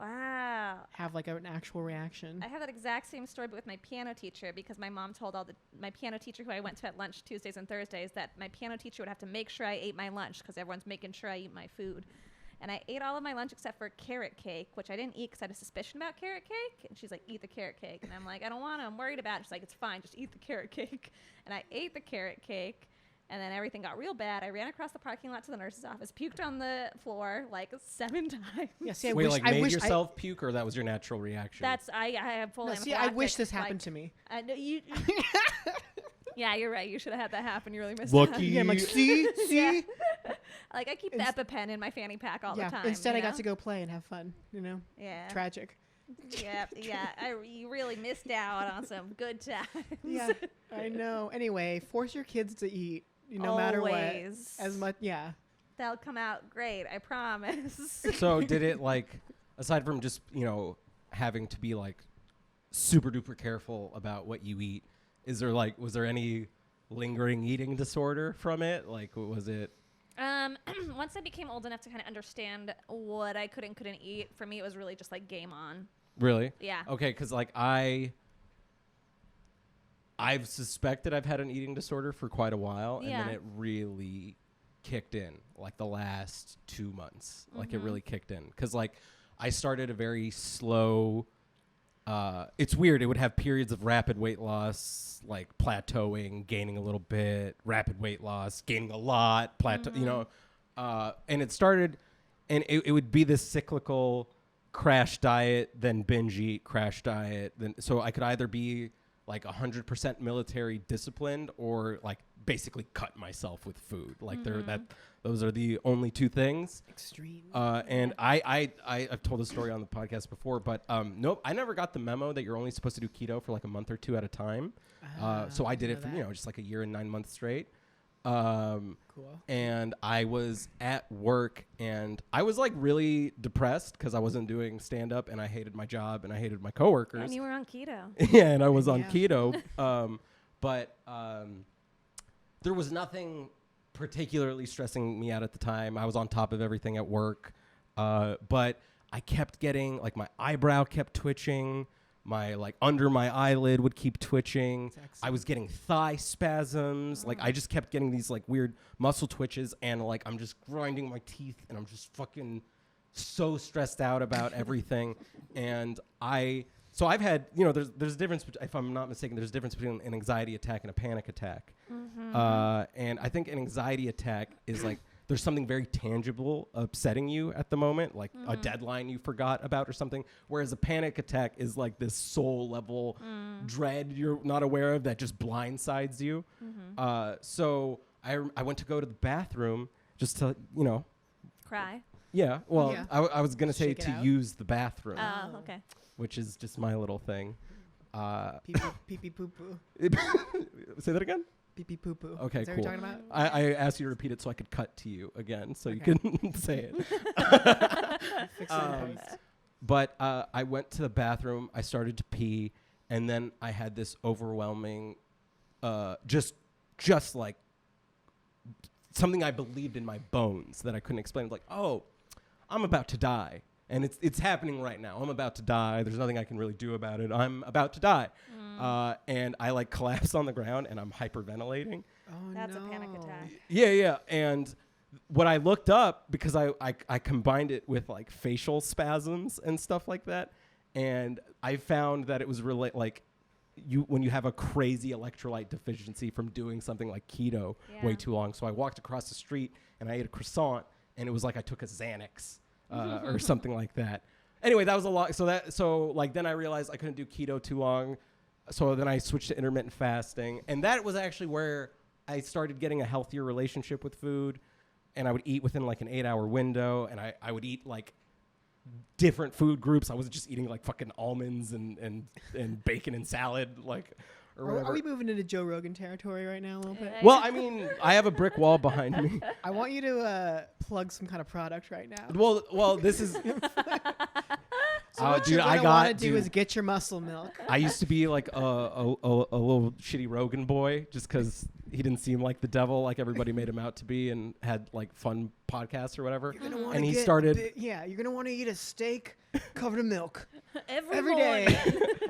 Wow. have like an actual reaction. I have that exact same story, but with my piano teacher, because my mom told my piano teacher, who I went to at lunch Tuesdays and Thursdays, that my piano teacher would have to make sure I ate my lunch because everyone's making sure I eat my food. And I ate all of my lunch except for carrot cake, which I didn't eat because I had a suspicion about carrot cake. And she's like, eat the carrot cake. And I'm like, I don't want to. I'm worried about it. She's like, it's fine. Just eat the carrot cake. And I ate the carrot cake. And then everything got real bad. I ran across the parking lot to the nurse's office, puked on the floor like 7 times. Yeah, see, Wait, like made yourself puke, or that was your natural reaction? I have full I wish this happened to me. No, yeah, you're right. You should have had that happen. You really missed Lucky. Yeah, I'm like, see? Yeah. Like, I keep the EpiPen in my fanny pack all the time. Instead, I you got know? to go play and have fun, you know? Yeah. Tragic. You really missed out on some good times. Yeah, I know. Anyway, force your kids to eat, no matter what. Always. As much, yeah. They'll come out great, I promise. So did it like, aside from just, having to be like super duper careful about what you eat, was there any lingering eating disorder from it? Like, what was it? Once I became old enough to kind of understand what I could and couldn't eat, for me it was really just like game on. Really? Yeah. Okay, because like I've suspected I've had an eating disorder for quite a while, and then it really kicked in like the last 2 months. Like it really kicked in because like I started a very slow. It's weird. It would have periods of rapid weight loss, like plateauing, gaining a little bit, rapid weight loss, gaining a lot, plateau. And it started, and it would be this cyclical crash diet, then binge eat, crash diet. Then so I could either be like 100% military disciplined or like basically cut myself with food. Like those are the only two things. Extreme. And I've told this story on the podcast before, but nope, I never got the memo that you're only supposed to do keto for like a month or two at a time. So I did it for just like a year and 9 months straight. Cool. And I was at work and I was like really depressed because I wasn't doing stand up and I hated my job and I hated my coworkers. And you were on keto. Yeah, and I was on keto. But there was nothing particularly stressing me out at the time. I was on top of everything at work. But I kept getting, like, my eyebrow kept twitching. My, like, under my eyelid would keep twitching. I was getting thigh spasms. Like, I just kept getting these, like, weird muscle twitches. And, like, I'm just grinding my teeth. And I'm just fucking so stressed out about everything. And so I've had, there's a difference, if I'm not mistaken, there's a difference between an anxiety attack and a panic attack. And I think an anxiety attack is like, there's something very tangible upsetting you at the moment, like a deadline you forgot about or something. Whereas a panic attack is like this soul level dread you're not aware of that just blindsides you. So I went to go to the bathroom just to, Cry. Yeah. Well, I was going to say to use the bathroom. Oh, okay. Which is just my little thing. Pee pee poo poo. Say that again? Pee pee poo poo. Okay, Is that cool. what you're talking about? I asked you to repeat it so I could cut to you again so you can say it. Fix it in post. But I went to the bathroom. I started to pee. And then I had this overwhelming, just like something I believed in my bones that I couldn't explain. Like, oh, I'm about to die. And it's happening right now. I'm about to die. There's nothing I can really do about it. I'm about to die. And I like collapse on the ground and I'm hyperventilating. Oh, That's a panic attack. Yeah. And what I looked up, because I combined it with like facial spasms and stuff like that. And I found that it was like when you have a crazy electrolyte deficiency from doing something like keto way too long. So I walked across the street and I ate a croissant and it was like I took a Xanax. Or something like that. Anyway, that was a lot. So then I realized I couldn't do keto too long. So then I switched to intermittent fasting. And that was actually where I started getting a healthier relationship with food. And I would eat within like an 8-hour window. And I would eat like different food groups. I wasn't just eating like fucking almonds and bacon and salad or whatever. Are we moving into Joe Rogan territory right now a little bit? Well, I mean, I have a brick wall behind me. I want you to plug some kind of product right now. Well, this is. What dude, you're I gonna got want to do is get your muscle milk. I used to be like a little shitty Rogan boy, just because he didn't seem like the devil, like everybody made him out to be, and had like fun podcasts or whatever. And he started. You're gonna want to eat a steak covered in milk Every day.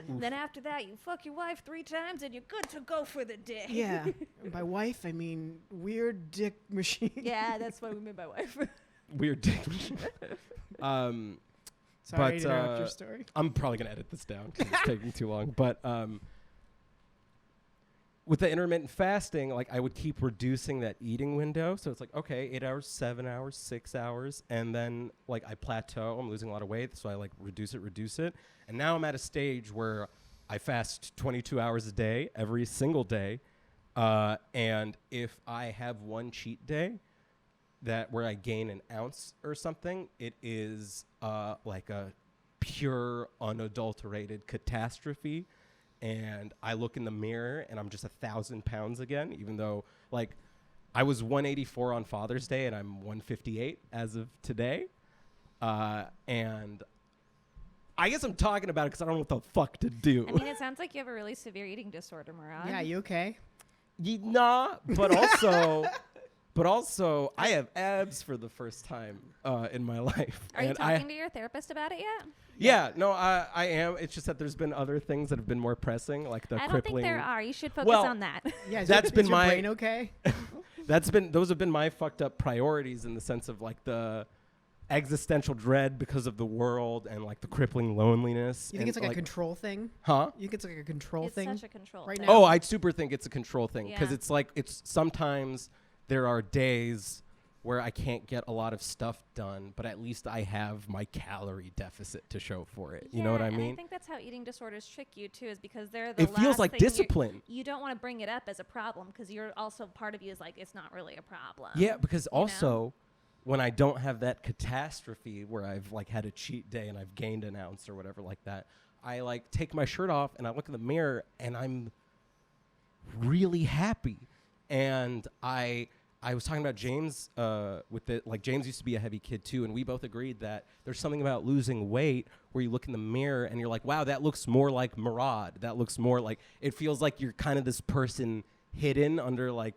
Then after that, you fuck your wife 3 times and you're good to go for the day. Yeah. By wife, I mean weird dick machine. Yeah, that's what we mean by wife. Weird dick. Sorry to interrupt your story. I'm probably gonna edit this down because it's taking too long. But with the intermittent fasting, like I would keep reducing that eating window. So it's like, okay, 8 hours, 7 hours, 6 hours. And then like I plateau, I'm losing a lot of weight. So I like reduce it. And now I'm at a stage where I fast 22 hours a day, every single day. And if I have one cheat day where I gain an ounce or something, it is like a pure, unadulterated catastrophe. And I look in the mirror and I'm just 1,000 pounds again, even though like I was 184 on Father's Day and I'm 158 as of today. And I guess I'm talking about it because I don't know what the fuck to do. I mean, it sounds like you have a really severe eating disorder, Murad. Yeah, you okay? Nah, but also, I have abs for the first time in my life. Are you talking to your therapist about it yet? Yeah, no, I am. It's just that there's been other things that have been more pressing, like the I don't crippling. think there are. You should focus on that. Yeah, That's been is your my brain okay? those have been my fucked up priorities in the sense of like the existential dread because of the world and like the crippling loneliness. You think it's like a control thing? Huh? You think it's like a control It's thing? such a control right thing. now? Oh, I super think it's a control thing because Yeah. it's like it's sometimes there are days where I can't get a lot of stuff done, but at least I have my calorie deficit to show for it. You know what I And mean? I think that's how eating disorders trick you too, is because they're the It feels last like thing discipline. You don't want to bring it up as a problem because you're also part of you is like it's not really a problem. Yeah, because also when I don't have that catastrophe where I've like had a cheat day and I've gained an ounce or whatever like that, I like take my shirt off and I look in the mirror and I'm really happy. And I was talking about James with it. Like James used to be a heavy kid too, and we both agreed that there's something about losing weight where you look in the mirror and you're like, wow, that looks more like Murad. That looks more like it feels like you're kind of this person hidden under like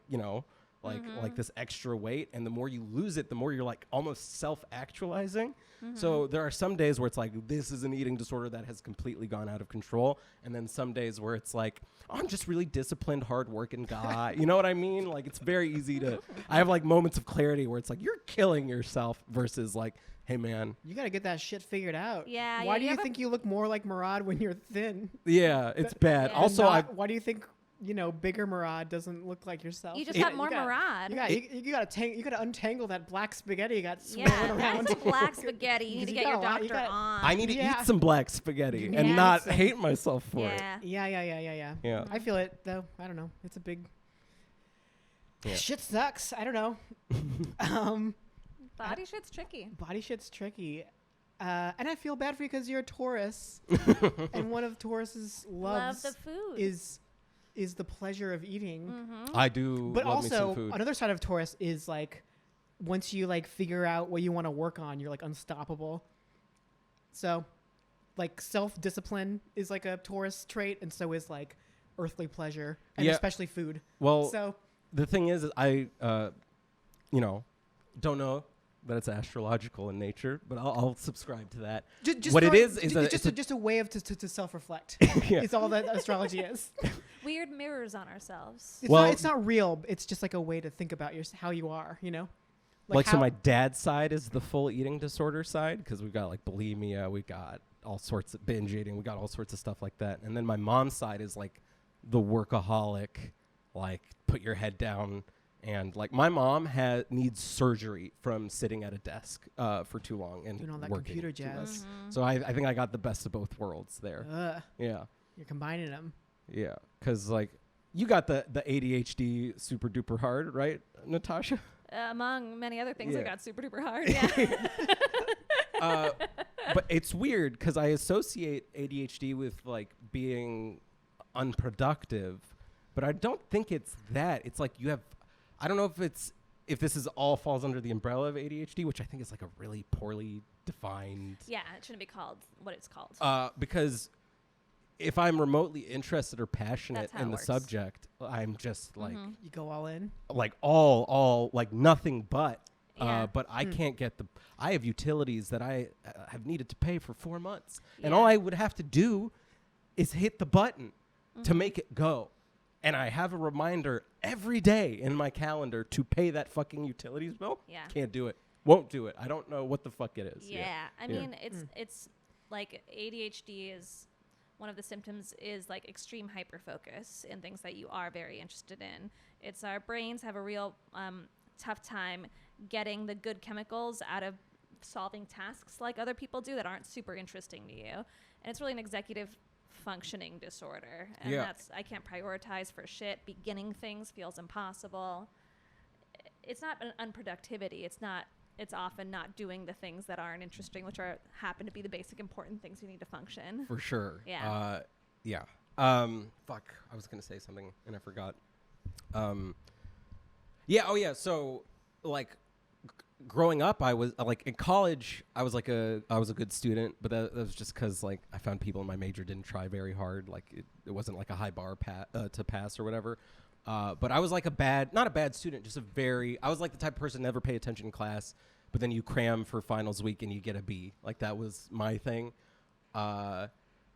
like this extra weight, and the more you lose it, the more you're like almost self-actualizing. So there are some days where it's like this is an eating disorder that has completely gone out of control, and then some days where it's like I'm just really disciplined, hard-working guy. You know what I mean? Like it's very easy to. I have like moments of clarity where it's like you're killing yourself versus like, hey man. You got to get that shit figured out. Yeah. Why yeah, do you think you look more like Murad when you're thin? Yeah, it's bad. Yeah. Also, Why do you think bigger Murad doesn't look like yourself? You just have more Murad. You gotta untangle that black spaghetti you got swirling Yeah, around. that's black spaghetti. You need to You get your got a lot- you doctor got- on. I need to Yeah. eat some black spaghetti and Yeah. not Some- hate myself for it. yeah. Yeah. Yeah. I feel it though. I don't know. It's a big. Yeah. Shit sucks. I don't know. Body shit's tricky. Body shit's tricky. And I feel bad for you because you're a Taurus, and one of Taurus's loves Love the food. is the pleasure of eating. I do. But love me some also, food. another side of Taurus is like, once you like figure out what you want to work on, you're like unstoppable. So, like self-discipline is like a Taurus trait, and so is like earthly pleasure, and Yeah. especially food. Well, So the thing is I, don't know that it's astrological in nature, but I'll subscribe to that. just What it throw- is just a way of to self-reflect. Yeah. It's all that astrology is. Weird mirrors on ourselves. It's not real. It's just like a way to think about how you are. Like so how- my dad's side is the full eating disorder side because we've got like bulimia, we got all sorts of binge eating, we got all sorts of stuff like that. And then my mom's side is like the workaholic, like put your head down. And like my mom needs surgery from sitting at a desk for too long and doing all that working computer too much. jazz. So I think I got the best of both worlds there. Yeah. You're combining them. Yeah. Because like you got the ADHD super duper hard, right, Natasha? Among many other things, I Yeah. got super duper hard. Yeah. But it's weird because I associate ADHD with like being unproductive, but I don't think it's that. It's like you have, I don't know if this is all falls under the umbrella of ADHD, which I think is like a really poorly defined. Yeah, it shouldn't be called what it's called. Because if I'm remotely interested or passionate That's how in it the works. subject, I'm just like You go all in. like all like nothing but. Yeah. But I can't get I have utilities that I have needed to pay for 4 months. And Yeah. all I would have to do is hit the button to make it go. And I have a reminder every day in my calendar to pay that fucking utilities bill. Yeah. Can't do it. Won't do it. I don't know what the fuck it is. Yeah, I Yeah. mean, it's like ADHD is one of the symptoms is like extreme hyperfocus in things that you are very interested in. It's our brains have a real tough time getting the good chemicals out of solving tasks like other people do that aren't super interesting to you. And it's really an executive functioning disorder. And Yeah. I can't prioritize for shit. Beginning things feels impossible. It's not an unproductivity. It's not it's often not doing the things that aren't interesting, which happen to be the basic important things you need to function. For sure. Yeah. Yeah. Fuck. I was gonna say something and I forgot. Yeah. Oh yeah. So like growing up, I was like in college. I was a good student, but that was just because like I found people in my major didn't try very hard. Like it wasn't like a high bar to pass or whatever. But I was like not a bad student, just I was like the type of person never pay attention in class, but then you cram for finals week and you get a B. Like that was my thing.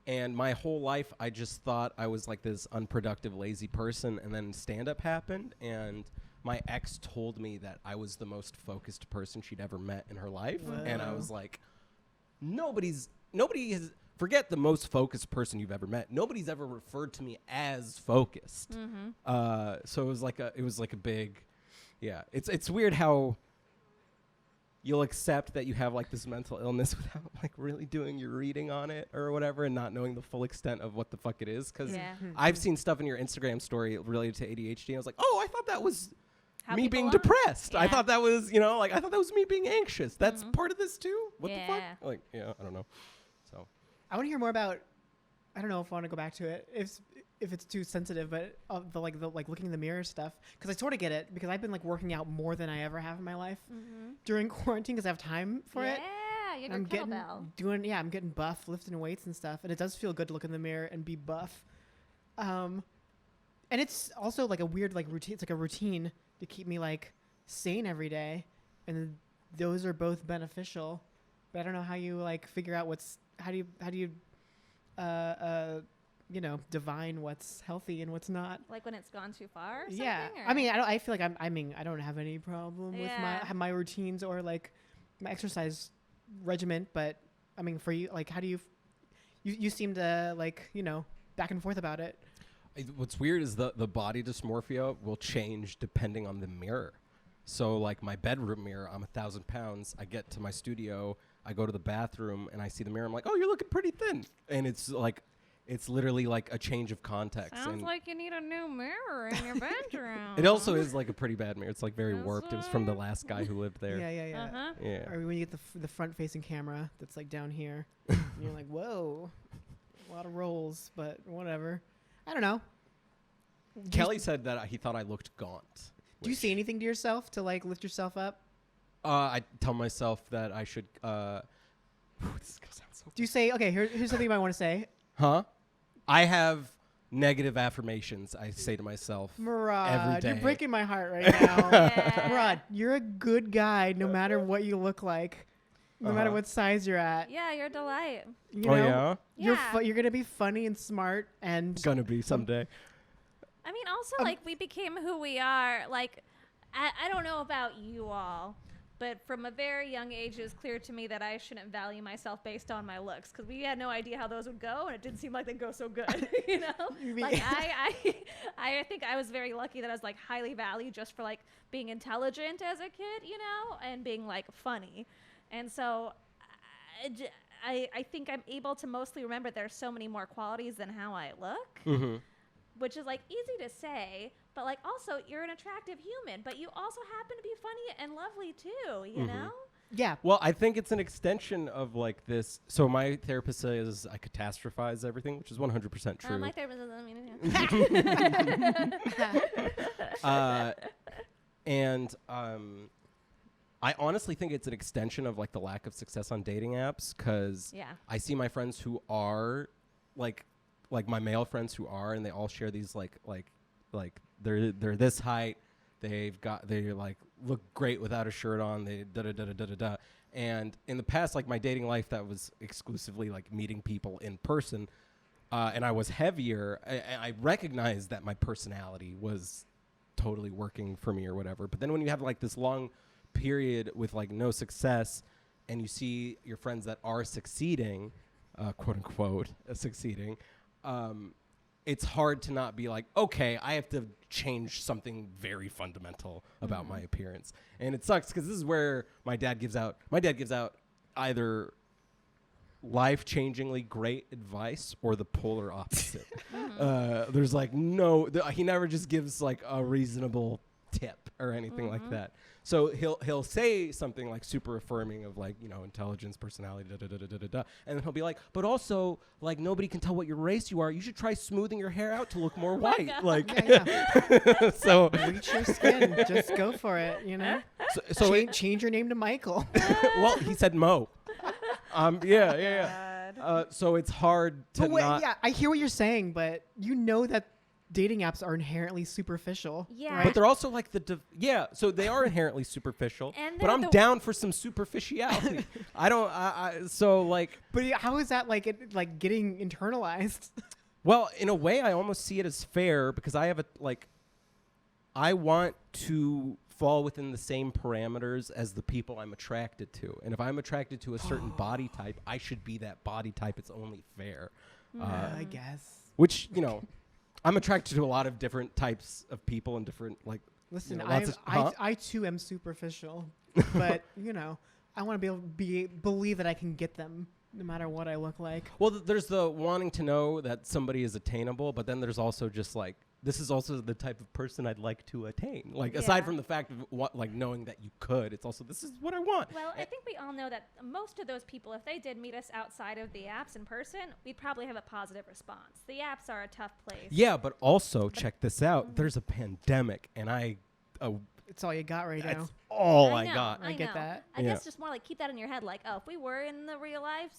And my whole life, I just thought I was like this unproductive, lazy person. And then stand-up happened, and my ex told me that I was the most focused person she'd ever met in her life. Whoa. And I was like, nobody has, forget the most focused person you've ever met. Nobody's ever referred to me as focused. Mm-hmm. So it was like a big, yeah. It's weird how you'll accept that you have like this mental illness without like really doing your reading on it or whatever and not knowing the full extent of what the fuck it is. Cause I've seen stuff in your Instagram story related to ADHD. And I was like, oh, I thought that was How me people being are. depressed. Yeah. I thought that was, I thought that was me being anxious. That's part of this too. What the Yeah. fuck? Like, yeah, I don't know. So I want to hear more about. I don't know if I want to go back to it if it's too sensitive, but the looking in the mirror stuff, because I sort of get it because I've been like working out more than I ever have in my life during quarantine because I have time for it. Yeah, you I'm got kettlebell. I'm getting buff, lifting weights and stuff, and it does feel good to look in the mirror and be buff. And it's also like a weird like routine. It's like a routine to keep me like sane every day, and those are both beneficial. But I don't know how you like figure out how do you divine what's healthy and what's not. Like when it's gone too far. Or Yeah, something, or? I mean, I feel like I don't have any problem with my routines or like my exercise regimen. But I mean, for you, like, how do you seem to like back and forth about it? What's weird is the body dysmorphia will change depending on the mirror. So like my bedroom mirror, I'm 1,000 pounds. I get to my studio, I go to the bathroom, and I see the mirror. I'm like, oh, you're looking pretty thin. And it's like, it's literally like a change of context. Sounds and like you need a new mirror in your bedroom. it also is like a pretty bad mirror. It's like very warped. It was from the last guy who lived there. Yeah. Uh-huh. Yeah. Or when you get the front facing camera that's like down here, and you're like, whoa, a lot of rolls, but whatever. I don't know. Kelly said that he thought I looked gaunt. Do you say anything to yourself to like lift yourself up? I tell myself that I should. This is gonna sound so. Do you say, okay, here's something you might want to say? Huh? I have negative affirmations I say to myself every Murad, day. you're breaking my heart right now. Yeah. Murad, you're a good guy no matter what you look like, no matter what size you're at. Yeah, you're a delight. You know, yeah? you're going to be funny and smart and Gonna be someday. I mean, also, like, we became who we are. Like, I don't know about you all, but from a very young age, it was clear to me that I shouldn't value myself based on my looks, because we had no idea how those would go, and it didn't seem like they'd go so good, you know? Like, I think I was very lucky that I was, like, highly valued just for, like, being intelligent as a kid, you know, and being, like, funny. And so I think I'm able to mostly remember there's so many more qualities than how I look. Mm-hmm. Which is like easy to say, but like also you're an attractive human, but you also happen to be funny and lovely too, you know? yeah. Well, I think it's an extension of like this. So my therapist says I catastrophize everything, which is 100% true. My therapist doesn't mean And I honestly think it's an extension of like the lack of success on dating apps, because I see my friends who are like my male friends who are, and they all share these like they're this height, they like look great without a shirt on, they da. And in the past, like my dating life, that was exclusively like meeting people in person, and I was heavier. I recognized that my personality was totally working for me or whatever. But then when you have like this long period with like no success, and you see your friends that are succeeding, quote unquote, succeeding. It's hard to not be like, okay, I have to change something very fundamental about my appearance. And it sucks because this is where my dad gives out either life-changingly great advice or the polar opposite. There's like he never just gives like a reasonable tip. or anything like that. So he'll say something like super affirming of like, you know, intelligence, personality, da da da da da da da, and then he'll be like, but also like nobody can tell what your race you are. You should try smoothing your hair out to look more white. Like, so bleach your skin. Just go for it. You know. So change your name to Michael. Well, he said Mo. So it's hard to not. Yeah, I hear what you're saying, but you know that dating apps are inherently superficial. Yeah. Right? But they're also like so they are inherently superficial. And But I'm down for some superficiality. So like. But how is that like getting internalized? Well, in a way, I almost see it as fair because I want to fall within the same parameters as the people I'm attracted to. And if I'm attracted to a certain body type, I should be that body type. It's only fair. I guess. Which, you know, I'm attracted to a lot of different types of people and different, like, listen, you know, I too am superficial, but, you know, I want to be able to believe that I can get them no matter what I look like. Well, there's the wanting to know that somebody is attainable, but then there's also just like, this is also the type of person I'd like to attain. Like, aside from the fact of knowing that you could, it's also, this is what I want. Well, I think we all know that most of those people, if they did meet us outside of the apps in person, we'd probably have a positive response. The apps are a tough place. Yeah, but also, check this out. There's a pandemic, and it's all you got right now. That's all I know, got. I get that. I guess just more like keep that in your head. Like, oh, if we were in the real life,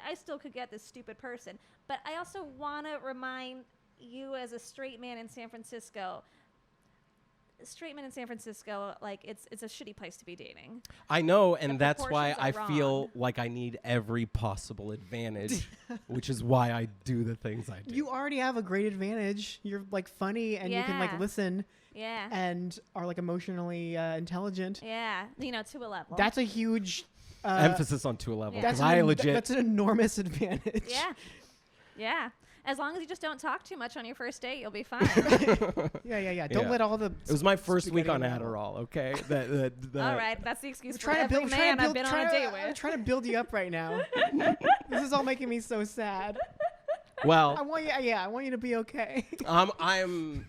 I still could get this stupid person. But I also want to remind you as a straight man in San Francisco, like it's a shitty place to be dating. I know, and that's why I proportions are feel wrong. like I need every possible advantage, which is why I do the things I do. You already have a great advantage. You're like funny and you can like listen. Yeah. And are like emotionally intelligent. Yeah. You know, to a level. That's a huge emphasis on to a level. That's That's an enormous advantage. Yeah. Yeah. As long as you just don't talk too much on your first date, you'll be fine. Yeah. Don't let all the. It was my first week on Adderall. Okay. All right, that's the excuse for trying to every man I've been on a date I'm with. trying to build you up right now. This is all making me so sad. Well, I want you to be okay. I'm.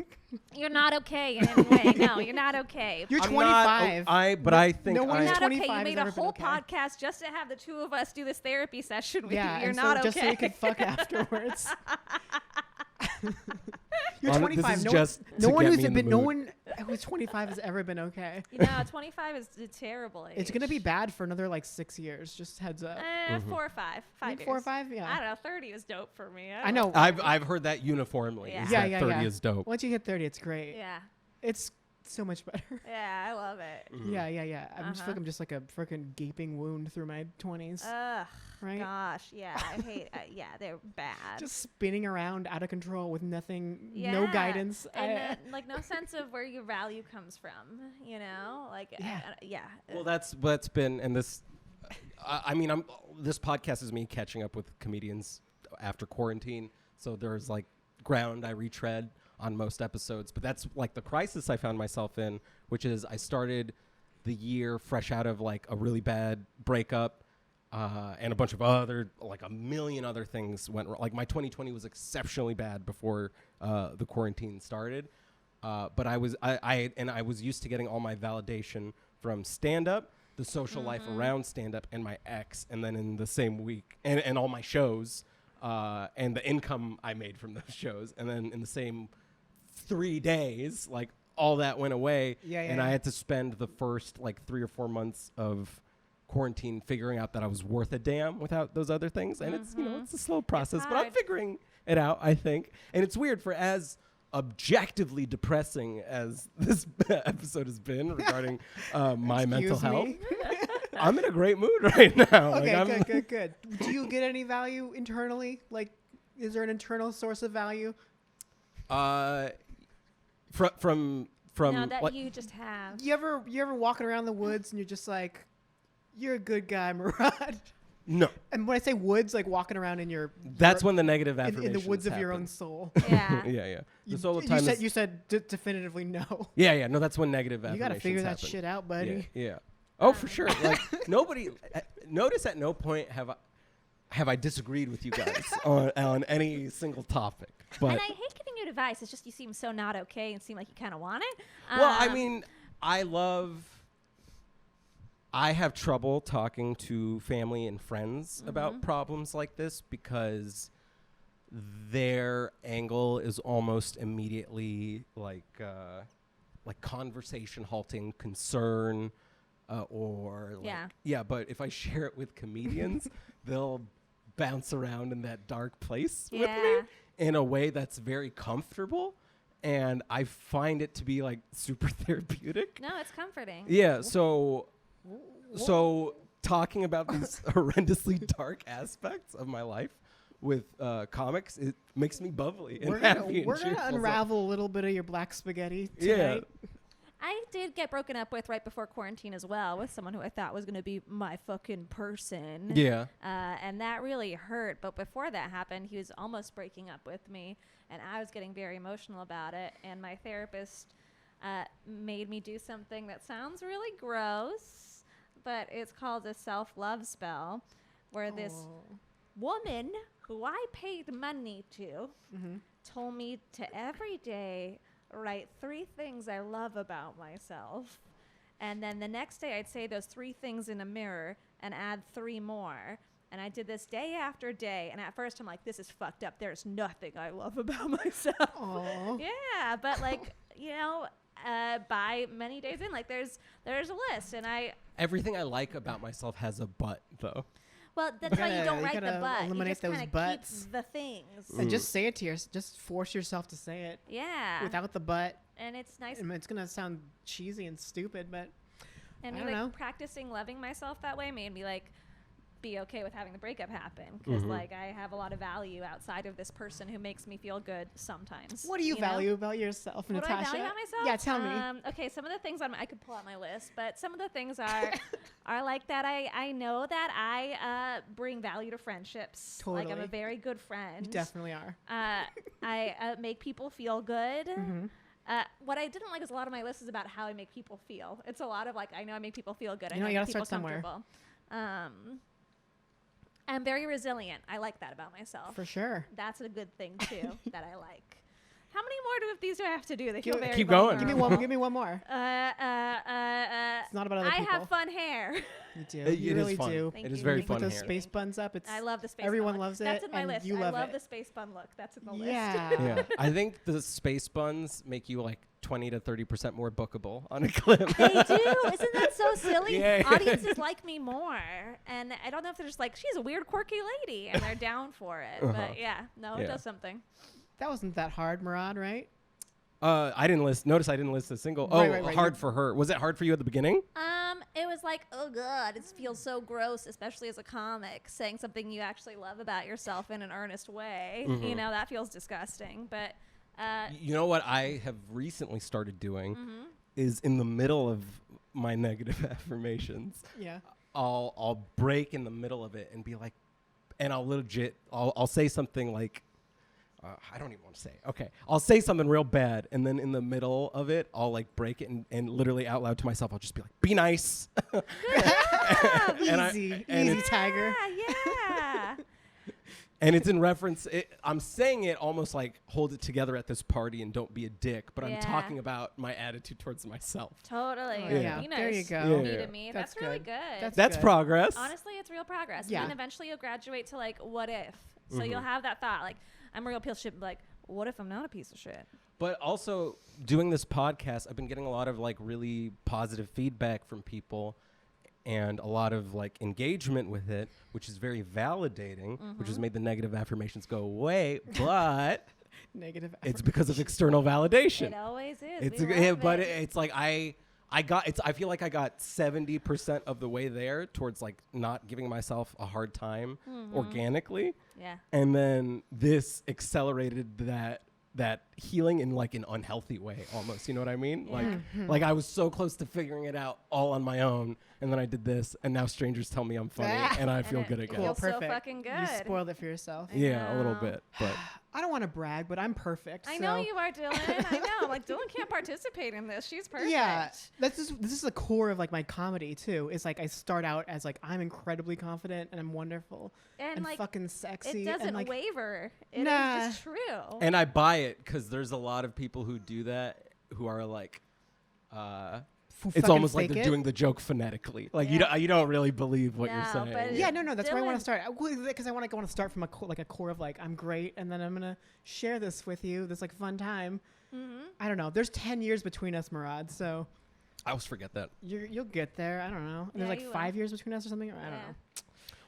You're not okay in any way. No, you're not okay. You're I'm 25. I think no one You're is not 25 okay. You has made ever a been whole okay. podcast just to have the two of us do this therapy session with you. You're and not so, okay. just so you can fuck afterwards. You're This 25. is No, just no to one get who's me in the been, no mood. one who's 25 has ever been okay. You know, 25 is a terrible age. It's gonna be bad for another like 6 years. Just heads up. 4 or 5. 5 years. 4 or 5, yeah. I don't know. 30 is dope for me. I know. I've heard that uniformly. Yeah. Is Yeah, that 30 is dope. Once you hit 30, it's great. Yeah. It's so much better. Yeah, I love it. Yeah. I just feel like I'm just like a freaking gaping wound through my 20s. Ugh. Right? Gosh. Yeah. I hate. Yeah, they're bad. Just spinning around out of control with nothing, yeah. no guidance. And like no sense of where your value comes from. You know, like yeah. Well, that's been, and this. I mean, this podcast is me catching up with comedians after quarantine. So there's like ground I retread on most episodes, but that's like the crisis I found myself in, which is I started the year fresh out of like a really bad breakup, and a bunch of a million other things went wrong. Like my 2020 was exceptionally bad before the quarantine started, but I was used to getting all my validation from stand-up, the social life around stand-up, and my ex, and then in the same week, and all my shows, and the income I made from those shows, and then in the same 3 days, like all that went away. And I had to spend the first like 3 or 4 months of quarantine figuring out that I was worth a damn without those other things. And it's, it's a slow process, but I'm hard. figuring it out, I think. And it's weird for as objectively depressing as this episode has been regarding my mental health. I'm in a great mood right now. Okay, good. Do you get any value internally? Like, is there an internal source of value? From no, that you just have. You ever walking around the woods and you're just like, you're a good guy, Murad. No. And when I say woods, like walking around in your That's when the negative in affirmations the woods of your happen. own soul. Yeah. Yeah. The You, solo you time said is, you said definitively no. yeah. No, that's when negative You affirmations got to figure that happen. shit out, buddy. Yeah. Oh, for sure. Like nobody. Notice at no point have I disagreed with you guys on any single topic. But And I hate giving you advice. It's just you seem so not okay and seem like you kind of want it. well, I mean, I have trouble talking to family and friends about problems like this because their angle is almost immediately like conversation halting concern, or but if I share it with comedians, they'll bounce around in that dark place with me in a way that's very comfortable, and I find it to be like super therapeutic. No, it's comforting. Yeah, so talking about these horrendously dark aspects of my life with comics, it makes me bubbly and happy. We're gonna unravel a little bit of your black spaghetti tonight. Yeah. I did get broken up with right before quarantine as well, with someone who I thought was going to be my fucking person. Yeah. And that really hurt. But before that happened, he was almost breaking up with me, and I was getting very emotional about it. And my therapist made me do something that sounds really gross, but it's called a self-love spell, where this woman who I paid money to told me to every day write 3 things I love about myself, and then the next day I'd say those 3 things in a mirror and add 3 more. And I did this day after day, and at first I'm like, this is fucked up, there's nothing I love about myself. Yeah, but like, you know, by many days in, like there's a list, and everything I like about myself has a but though. Well, that's why you don't write the but. Eliminate you those just buts. keep the things. And just say it to just force yourself to say it. Yeah. Without the but. And it's nice. I mean, it's gonna sound cheesy and stupid, but I mean, like practicing loving myself that way made me like be okay with having the breakup happen, because like I have a lot of value outside of this person who makes me feel good sometimes. What do you value about yourself, what Natasha? What do I value about myself? Yeah, tell me. Okay, some of the things I could pull out my list, but some of the things are like that I know that I bring value to friendships. Totally. Like I'm a very good friend. You definitely are. I make people feel good. What I didn't like is a lot of my list is about how I make people feel. It's a lot of like, I know I make people feel good. You know, you I gotta make people start somewhere. comfortable. I'm very resilient. I like that about myself. For sure. That's a good thing too that I like. How many more of these do I have to do? They feel very keep going. vulnerable. Give me one more. It's not about other people. I have fun hair. You do. It You really is fun. do. Thank It is you. very Thank fun Put those hair. space buns up. It's I love the space everyone bun look. loves it. That's in my and list. You I love love it. the space bun look. That's in the list. Yeah. Yeah. I think the space buns make you like 20 to 30% more bookable on a clip. They do. Isn't that so silly? Yeah. Audiences like me more. And I don't know if they're just like, she's a weird, quirky lady, and they're down for it. But yeah, no, it does something. That wasn't that hard, Murad, right? I didn't list. Notice I didn't list a single. Right. Hard for her. Was it hard for you at the beginning? It was like, oh god, it feels so gross, especially as a comic, saying something you actually love about yourself in an earnest way. You know, that feels disgusting. But you know what I have recently started doing is in the middle of my negative affirmations. Yeah. I'll break in the middle of it and be like, and I'll say something like, I don't even want to say it. Okay. I'll say something real bad, and then in the middle of it, I'll like break it and literally out loud to myself, I'll just be like, be nice. Easy, Tiger. Yeah. And it's in reference, I'm saying it almost like hold it together at this party and don't be a dick, but I'm talking about my attitude towards myself. Totally. Yeah. Be nice. There you go. Be to me. That's really good. That's good. progress. Honestly, it's real progress. Yeah. And eventually you'll graduate to like, what if? So you'll have that thought, like, I'm a real piece of shit, but like, what if I'm not a piece of shit? But also doing this podcast, I've been getting a lot of like really positive feedback from people and a lot of like engagement with it, which is very validating, which has made the negative affirmations go away. But Negative. it's because of external validation. It always is. It's We love but it. it's like I feel like I got 70% of the way there towards like not giving myself a hard time organically. Yeah. And then this accelerated that healing in like an unhealthy way almost, you know what I mean? Yeah. Like I was so close to figuring it out all on my own, and then I did this, and now strangers tell me I'm funny and I feel it good again. Cool, feels so perfect. fucking good. You spoiled it for yourself. Yeah, a little know. bit, but I don't want to brag, but I'm perfect. I so- know you are, Dylan. I know. Like, Dylan can't participate in this. She's perfect. Yeah, this is the core of like my comedy too. It's like I start out as like I'm incredibly confident and I'm wonderful and like, fucking sexy. It doesn't and, like, waver. It is Nah. just true. and I buy it because there's a lot of people who do that who are like It's almost like they're doing the joke phonetically. Like you don't really believe what you're saying. but Yeah, no, that's where I want to start. Because I want to start from a core of like, I'm great, and then I'm gonna share this with you, this like fun time. I don't know. There's 10 years between us, Murad. So I always forget that. you'll get there. I don't know. And there's like 5 years between us or something. I don't know.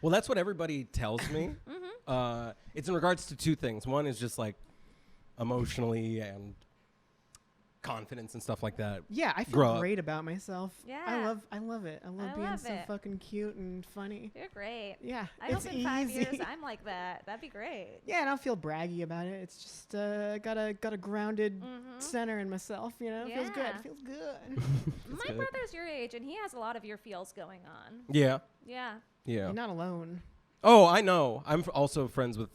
Well, that's what everybody tells me. It's in regards to two things. One is just like emotionally and confidence and stuff like that. Yeah, I feel great about myself. Yeah. I love it. I love being so fucking cute and funny. You're great. Yeah, I hope in 5 years I'm like that. That'd be great. Yeah, and I don't feel braggy about it. It's just got a grounded center in myself. You know, it feels good. It feels good. My brother's your age, and he has a lot of your feels going on. Yeah. Yeah. Yeah. You're not alone. Oh, I know. I'm also friends with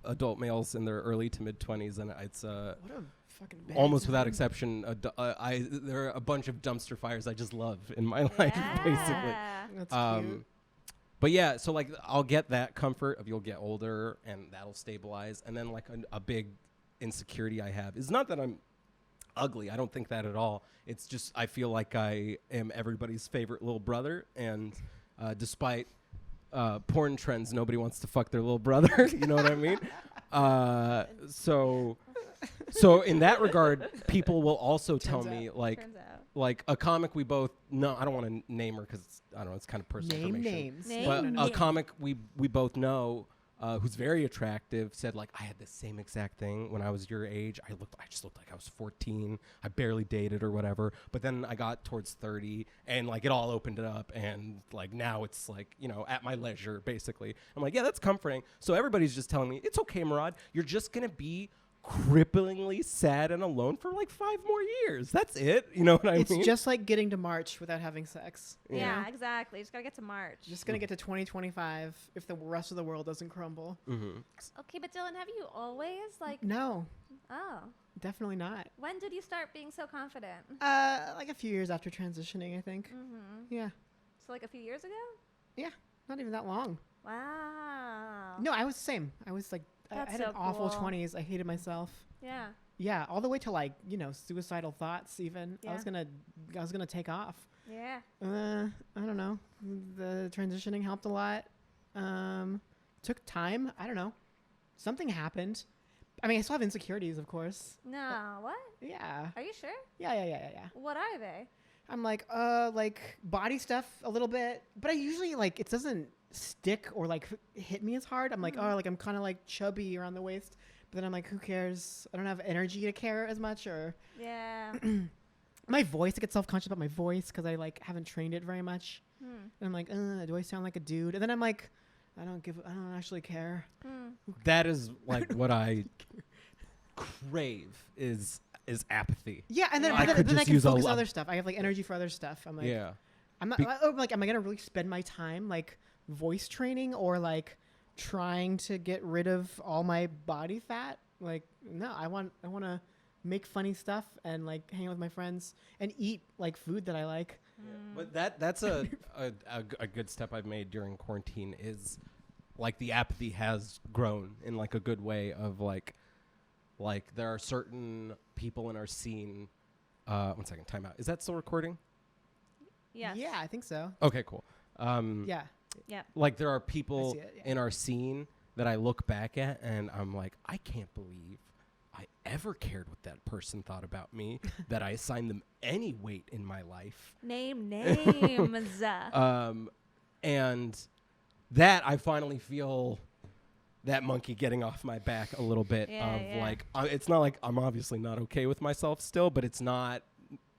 adult males in their early to mid 20s, and it's What a fucking bad almost without time. exception. There are a bunch of dumpster fires I just love in my life, basically. That's cute. But yeah, so like I'll get that comfort of you'll get older and that'll stabilize, and then like a big insecurity I have is not that I'm ugly. I don't think that at all. It's just I feel like I am everybody's favorite little brother, and despite porn trends, nobody wants to fuck their little brother. You know what I mean? So in that regard, people will also tell me like a comic we both know. I don't want to name her because I don't know. It's kind of personal information. But a comic we both know who's very attractive said like I had the same exact thing when I was your age. I just looked like I was 14. I barely dated or whatever. But then I got towards 30 and like it all opened it up, and like now it's like, you know, at my leisure basically. I'm like, yeah, that's comforting. So everybody's just telling me it's okay, Murad. You're just gonna be cripplingly sad and alone for like 5 more years. That's it. You know what I mean? It's just like getting to March without having sex. Yeah, exactly. Just gotta get to March. Just gonna get to 2025 if the rest of the world doesn't crumble. Okay, but Dylan, have you always like? No. Oh. Definitely not. When did you start being so confident? Like a few years after transitioning, I think. Yeah. So like a few years ago? Yeah. Not even that long. Wow. No, I was the same. I was like, I had an awful 20s. I hated myself. Yeah. Yeah, all the way to like, you know, suicidal thoughts even. Yeah. I was gonna take off. Yeah. I don't know. The transitioning helped a lot. Took time. I don't know. Something happened. I mean, I still have insecurities, of course. No, what? Yeah. Are you sure? Yeah. What are they? I'm like body stuff a little bit, but I usually like it doesn't stick or like hit me as hard. I'm like, oh, like I'm kind of like chubby around the waist, but then I'm like, who cares? I don't have energy to care as much. Or my voice, I get self-conscious about my voice because I like haven't trained it very much. And I'm like, do I sound like a dude? And then I'm like, I don't actually care. That is like what I crave is apathy. Yeah, and then, I but could then I just can use focus on other stuff. I have like energy for other stuff. I'm like, yeah. I'm not like, am I gonna really spend my time like voice training or like trying to get rid of all my body fat? Like, no, I want to make funny stuff and like hang out with my friends and eat like food that I like. But that's a good step I've made during quarantine is like the apathy has grown in like a good way of like there are certain people in our scene. 1 second, time out. Is that still recording? Yes. Yeah, I think so. Okay, cool. Yeah. Yeah. Like there are people yeah. in our scene that I look back at and I'm like, I can't believe I ever cared what that person thought about me, that I assigned them any weight in my life. Name names. And that I finally feel that monkey getting off my back a little bit like, it's not like I'm obviously not okay with myself still, but it's not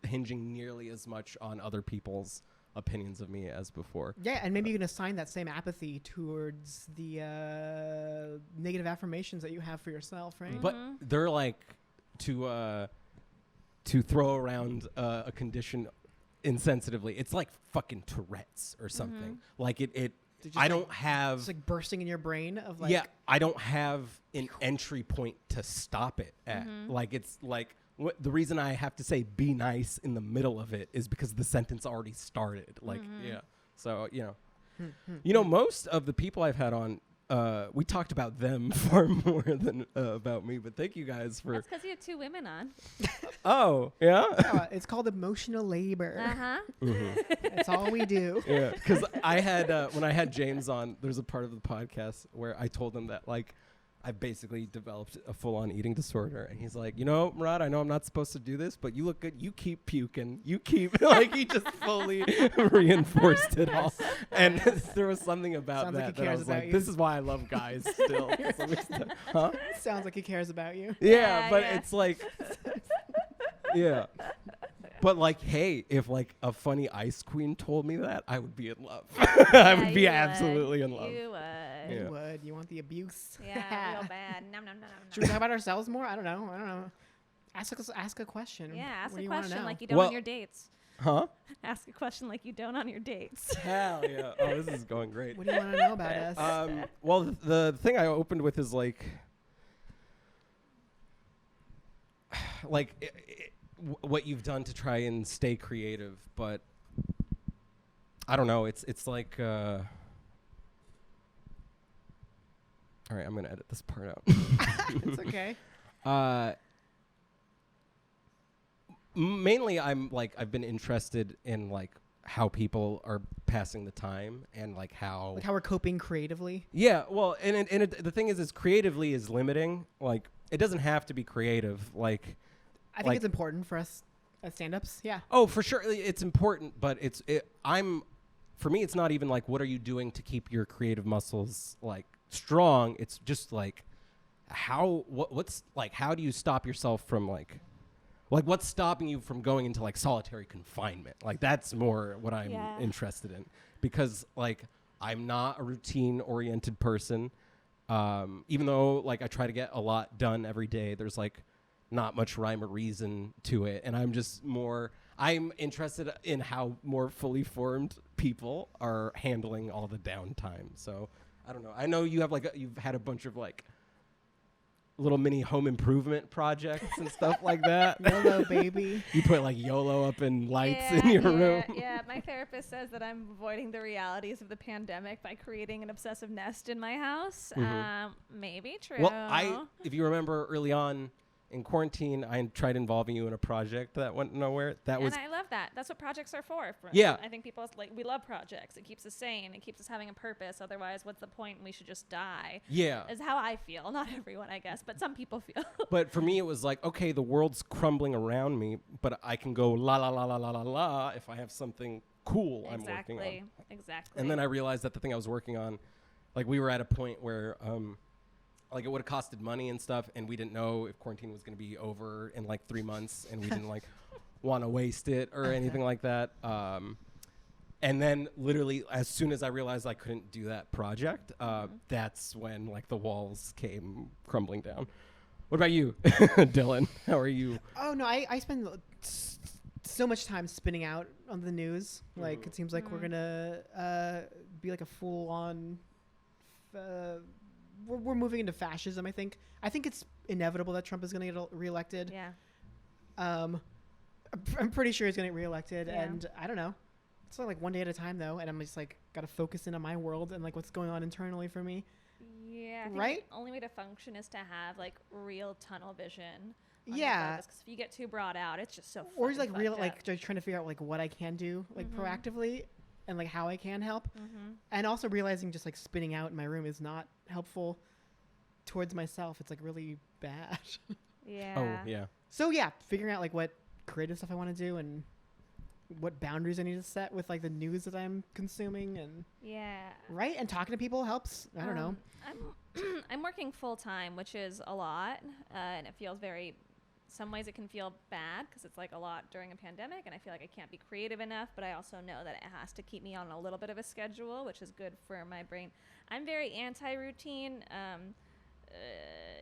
hinging nearly as much on other people's opinions of me as before. Yeah, and maybe you can assign that same apathy towards the negative affirmations that you have for yourself, right? But they're like to throw around a condition insensitively. It's like fucking Tourette's or something. Like it I don't have. It's like bursting in your brain of like. Yeah, I don't have an entry point to stop it at. Like it's like the reason I have to say "be nice" in the middle of it is because the sentence already started. Like yeah, so you know, most of the people I've had on we talked about them far more than about me. But thank you guys for. That's because you had 2 women on. Oh yeah. It's called emotional labor. Uh-huh. That's all we do. Yeah, because I had when I had James on, there's a part of the podcast where I told him that like I basically developed a full-on eating disorder, and he's like, you know, Murad, I know I'm not supposed to do this, but you look good. You keep puking. You keep like he just fully reinforced it all, and there was something about Sounds like that he that I cares was about like, you. this is why I love guys still. To some extent. Huh? Sounds like he cares about you. Yeah, but yeah. it's like, yeah. But like, hey, if like a funny ice queen told me that, I would be in love. I would be absolutely in love. You would. Yeah. You would. You want the abuse? Yeah, real bad. Nom, nom, nom, nom, Should we talk about ourselves more? I don't know. Ask a question. Yeah, ask What do a you wanna question know? like you don't Well- on your dates. Huh? Ask a question like you don't on your dates. Hell yeah. Oh, this is going great. What do you want to know about us? Well, the thing I opened with is like what you've done to try and stay creative, but I don't know. It's like all right, I'm gonna edit this part out. It's okay. Mainly, I've been interested in like how people are passing the time and like how Like how we're coping creatively. yeah, well, and the thing is creatively is limiting. Like it doesn't have to be creative. Like I think Like- it's important for us as stand-ups. Yeah. oh, for sure, it's important, but for me, it's not even like what are you doing to keep your creative muscles like strong. It's just like what's like how do you stop yourself from like what's stopping you from going into like solitary confinement? Like that's more what I'm Yeah. interested in, because like I'm not a routine oriented person. Even though like I try to get a lot done every day, there's like not much rhyme or reason to it, and I'm interested in how more fully formed people are handling all the downtime. So I don't know. I know you have you've had a bunch of like little mini home improvement projects and stuff like that. YOLO, baby. You put like YOLO up in lights Yeah, in your yeah, room. Yeah, my therapist says that I'm avoiding the realities of the pandemic by creating an obsessive nest in my house. Maybe true. Well, if you remember early on in quarantine, I tried involving you in a project that went nowhere. That was and I love that. That's what projects are for. Yeah. I think people we love projects. It keeps us sane. It keeps us having a purpose. Otherwise, what's the point? We should just die. yeah. Is how I feel. Not everyone, I guess, but some people feel. But for me, it was like, okay, the world's crumbling around me, but I can go la la la la la la la if I have something cool I'm working on. Exactly. And then I realized that the thing I was working on, like we were at a point where like it would have costed money and stuff, and we didn't know if quarantine was going to be over in like 3 months, and we didn't like want to waste it or anything like that. And then literally as soon as I realized I couldn't do that project, that's when like the walls came crumbling down. What about you, Dylan? How are you? Oh no, I spend so much time spinning out on the news. Like it seems like we're gonna be like a full-on. We're moving into fascism. I think it's inevitable that Trump is gonna get reelected. Yeah. I'm pretty sure he's gonna get reelected, Yeah. and I don't know. It's like one day at a time though, and I'm just like gotta focus in on my world and like what's going on internally for me. Yeah. I think Right? The only way to function is to have like real tunnel vision. Yeah. Because if you get too broad out, it's just so. Or just like fucking real, fucked like up. just trying to figure out like what I can do like proactively and like how I can help. Mm-hmm. And also realizing just like spinning out in my room is not helpful towards myself. It's like really bad. Yeah. Oh yeah. So yeah, figuring out like what creative stuff I want to do and what boundaries I need to set with like the news that I'm consuming and Yeah. right, and talking to people helps. I don't know. I'm working full time, which is a lot, and it feels very. Some ways it can feel bad because it's like a lot during a pandemic, and I feel like I can't be creative enough. But I also know that it has to keep me on a little bit of a schedule, which is good for my brain. I'm very anti-routine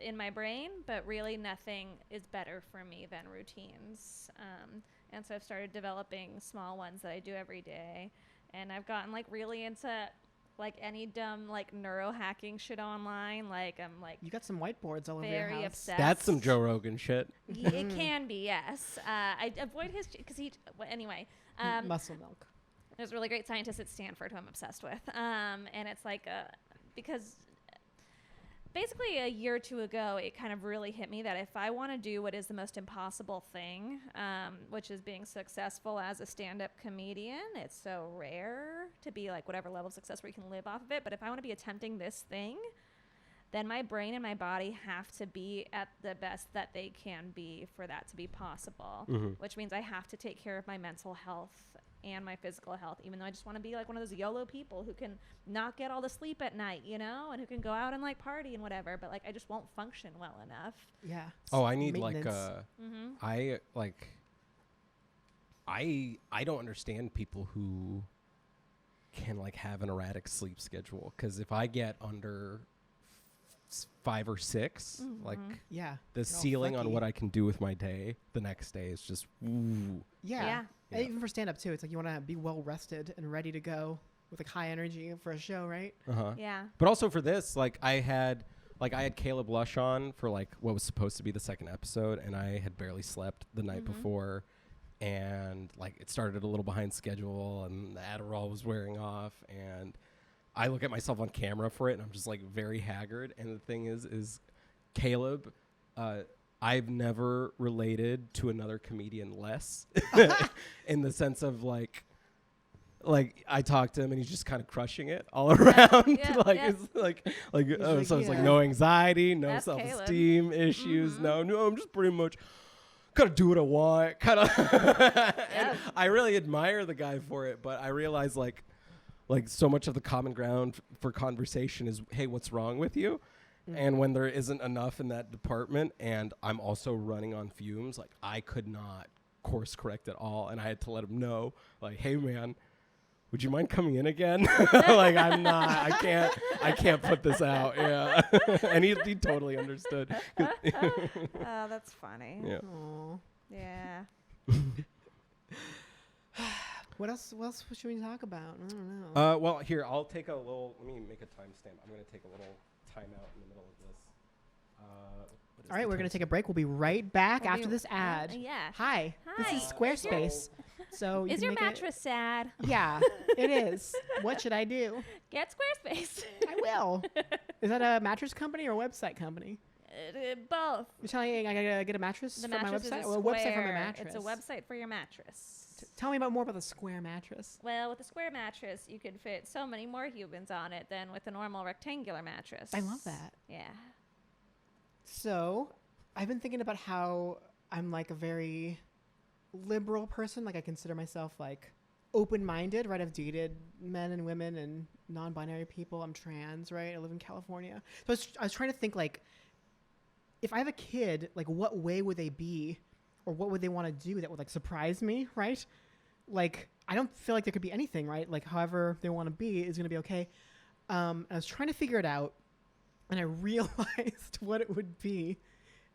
in my brain, but really nothing is better for me than routines. And so I've started developing small ones that I do every day, and I've gotten like really into like any dumb like neurohacking shit online. Like I'm like You got some whiteboards all over your very house. obsessed. That's some Joe Rogan shit. It can be, yes. I avoid his because anyway. Muscle milk. There's a really great scientist at Stanford who I'm obsessed with, and it's like because basically a year or two ago, it kind of really hit me that if I want to do what is the most impossible thing, which is being successful as a stand-up comedian, it's so rare to be like whatever level of success where you can live off of it. But if I want to be attempting this thing, then my brain and my body have to be at the best that they can be for that to be possible, which means I have to take care of my mental health and my physical health, even though I just want to be like one of those YOLO people who can not get all the sleep at night, you know, and who can go out and like party and whatever, but like I just won't function well enough. Yeah. Oh, I need I don't understand people who can like have an erratic sleep schedule, because if I get under 5 or 6, like the ceiling on what I can do with my day the next day is just ooh. Yeah. And even for stand up too, it's like you want to be well rested and ready to go with like high energy for a show, right? Yeah. But also for this, like I had Caleb Lush on for like what was supposed to be the second episode, and I had barely slept the night before, and like it started a little behind schedule, and the Adderall was wearing off, and I look at myself on camera for it, and I'm just like very haggard. And the thing is Caleb, I've never related to another comedian less in the sense of like I talk to him and he's just kind of crushing it all around. It's like it's like no anxiety, no That's self-esteem issues. No, I'm just pretty much gotta do what I want. Kind of. And I really admire the guy for it, but I realize like so much of the common ground for conversation is, hey, what's wrong with you? And when there isn't enough in that department, and I'm also running on fumes, like I could not course correct at all. And I had to let him know, like, hey man, would you mind coming in again? Like I can't put this out. Yeah. And he totally understood. Oh, that's funny. Yeah. Aww. Yeah. What else should we talk about? I don't know. Well, here, I'll take a little, let me make a timestamp. I'm going to take a little time out in the middle of this. All right, we're going to take a break. We'll be right back after this ad. Yeah. Hi. This is Squarespace. So is your mattress sad? Yeah, it is. What should I do? Get Squarespace. I will. Is that a mattress company or a website company? Both. You're telling me I gotta get a mattress for my website? Or a website for my mattress? It's a website for your mattress. Tell me more about the square mattress. Well, with a square mattress, you can fit so many more humans on it than with a normal rectangular mattress. I love that. Yeah. So, I've been thinking about how I'm like a very liberal person. Like I consider myself like open-minded, right? I've dated men and women and non-binary people. I'm trans, right? I live in California. So I was trying to think like, if I have a kid, like what way would they be, or what would they want to do that would like surprise me, right? Like I don't feel like there could be anything, right? Like however they want to be is going to be okay. I was trying to figure it out, and I realized what it would be,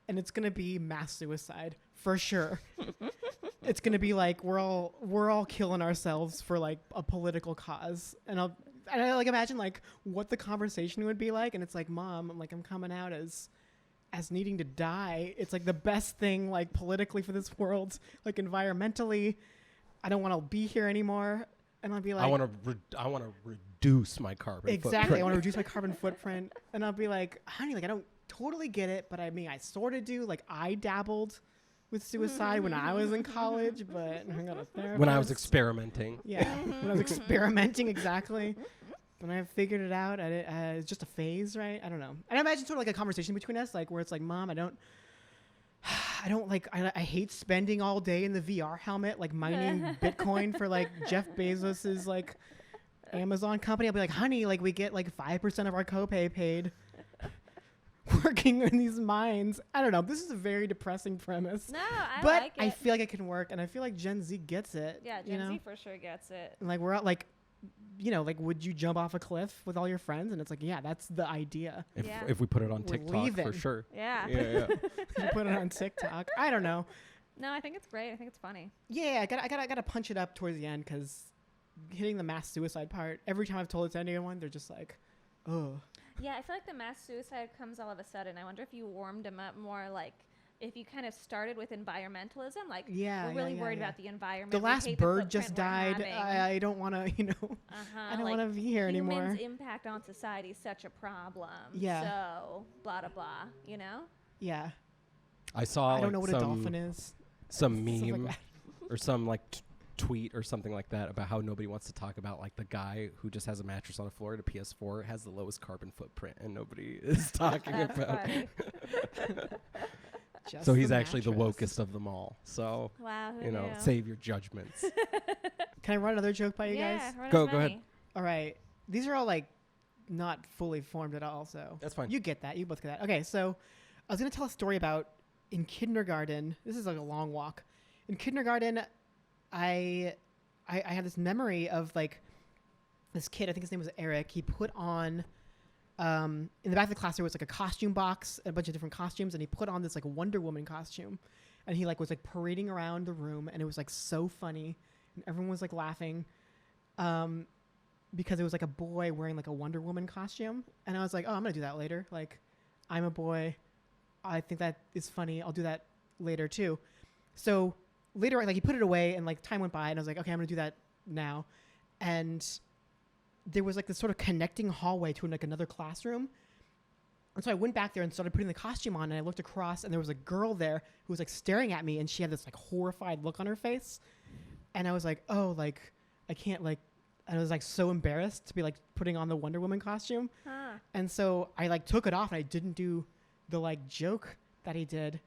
and it's going to be mass suicide for sure. It's going to be like we're all killing ourselves for like a political cause, and I like imagine like what the conversation would be like, and it's like, Mom, I'm coming out as needing to die. It's like the best thing like politically for this world, like environmentally. I don't want to be here anymore. And I'll be like, I want to reduce my carbon footprint. I want to reduce my carbon footprint. And I'll be like, honey, like I don't totally get it, but I mean, I sort of do. Like I dabbled with suicide when I was in college, but I got a therapist. When I was experimenting. Yeah, when I was experimenting, exactly. When I figured it out, it's just a phase, right? I don't know. And I imagine sort of like a conversation between us, like where it's like, Mom, I hate spending all day in the VR helmet, like mining Bitcoin for like Jeff Bezos's like Amazon company. I'll be like, honey, like we get like 5% of our copay paid working in these mines. I don't know. This is a very depressing premise. No, but like it. I feel like it can work, and I feel like Gen Z gets it. Yeah, Gen Z for sure gets it. And like we're out like, like, would you jump off a cliff with all your friends? And it's like, yeah, that's the idea. If we put it on TikTok, for sure. Yeah. Yeah. You put it on TikTok. I don't know. No, I think it's great. I think it's funny. Yeah, I gotta punch it up towards the end, because hitting the mass suicide part, every time I've told it to anyone, they're just like, oh. Yeah, I feel like the mass suicide comes all of a sudden. I wonder if you warmed them up more, like if you kind of started with environmentalism, like Yeah, we're really yeah, worried yeah. about the environment. The we last hate bird the just footprint we're died. having. I don't want to, I don't like, want to be here anymore. Humans' impact on society is such a problem. Yeah. So blah blah blah. You know. Yeah. I saw I don't like know what a dolphin is. some Stuff like meme that. or some like tweet or something like that about how nobody wants to talk about like the guy who just has a mattress on the floor at a PS4 has the lowest carbon footprint, and nobody is talking That's about. funny. Just So he's the actually the mattress. wokest of them all. So Wow. Who you know, knew? save your judgments. Can I run another joke by you yeah. guys? run Go as ahead. many. All right. These are all like not fully formed at all, so That's fine. you get that. You both get that. Okay, so I was gonna tell a story about in kindergarten. This is like a long walk. In kindergarten, I had this memory of like this kid. I think his name was Eric. He put on in the back of the class there was like a costume box, a bunch of different costumes, and he put on this like Wonder Woman costume, and he like was like parading around the room, and it was like so funny, and everyone was like laughing. Because it was like a boy wearing like a Wonder Woman costume. And I was like, oh, I'm going to do that later. Like, I'm a boy. I think that is funny. I'll do that later too. So later, like he put it away and like time went by and I was like, okay, I'm going to do that now. And there was like this sort of connecting hallway to like another classroom. And so I went back there and started putting the costume on, and I looked across and there was a girl there who was like staring at me, and she had this like horrified look on her face. And I was like, oh, like I can't like, and I was like so embarrassed to be like putting on the Wonder Woman costume. Huh. And so I like took it off and I didn't do the like joke that he did.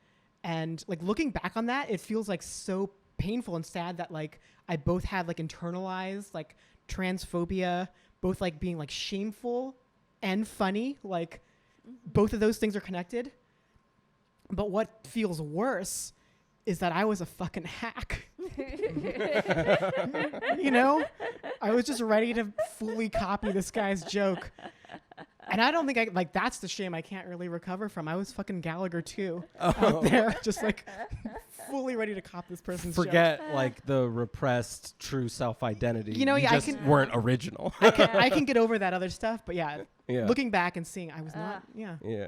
And like looking back on that, it feels like so painful and sad that like I both had like internalized like transphobia, both like being like shameful and funny. Like both of those things are connected. But what feels worse is that I was a fucking hack. You know, I was just ready to fully copy this guy's joke. And I don't think I like that's the shame I can't really recover from. I was fucking Gallagher too out there, just like fully ready to copy this person's Forget like the repressed true self-identity. You know, yeah, I just can- weren't original. joke. I can get over that other stuff, but yeah, Yeah. looking back and seeing I was not. Yeah, Yeah.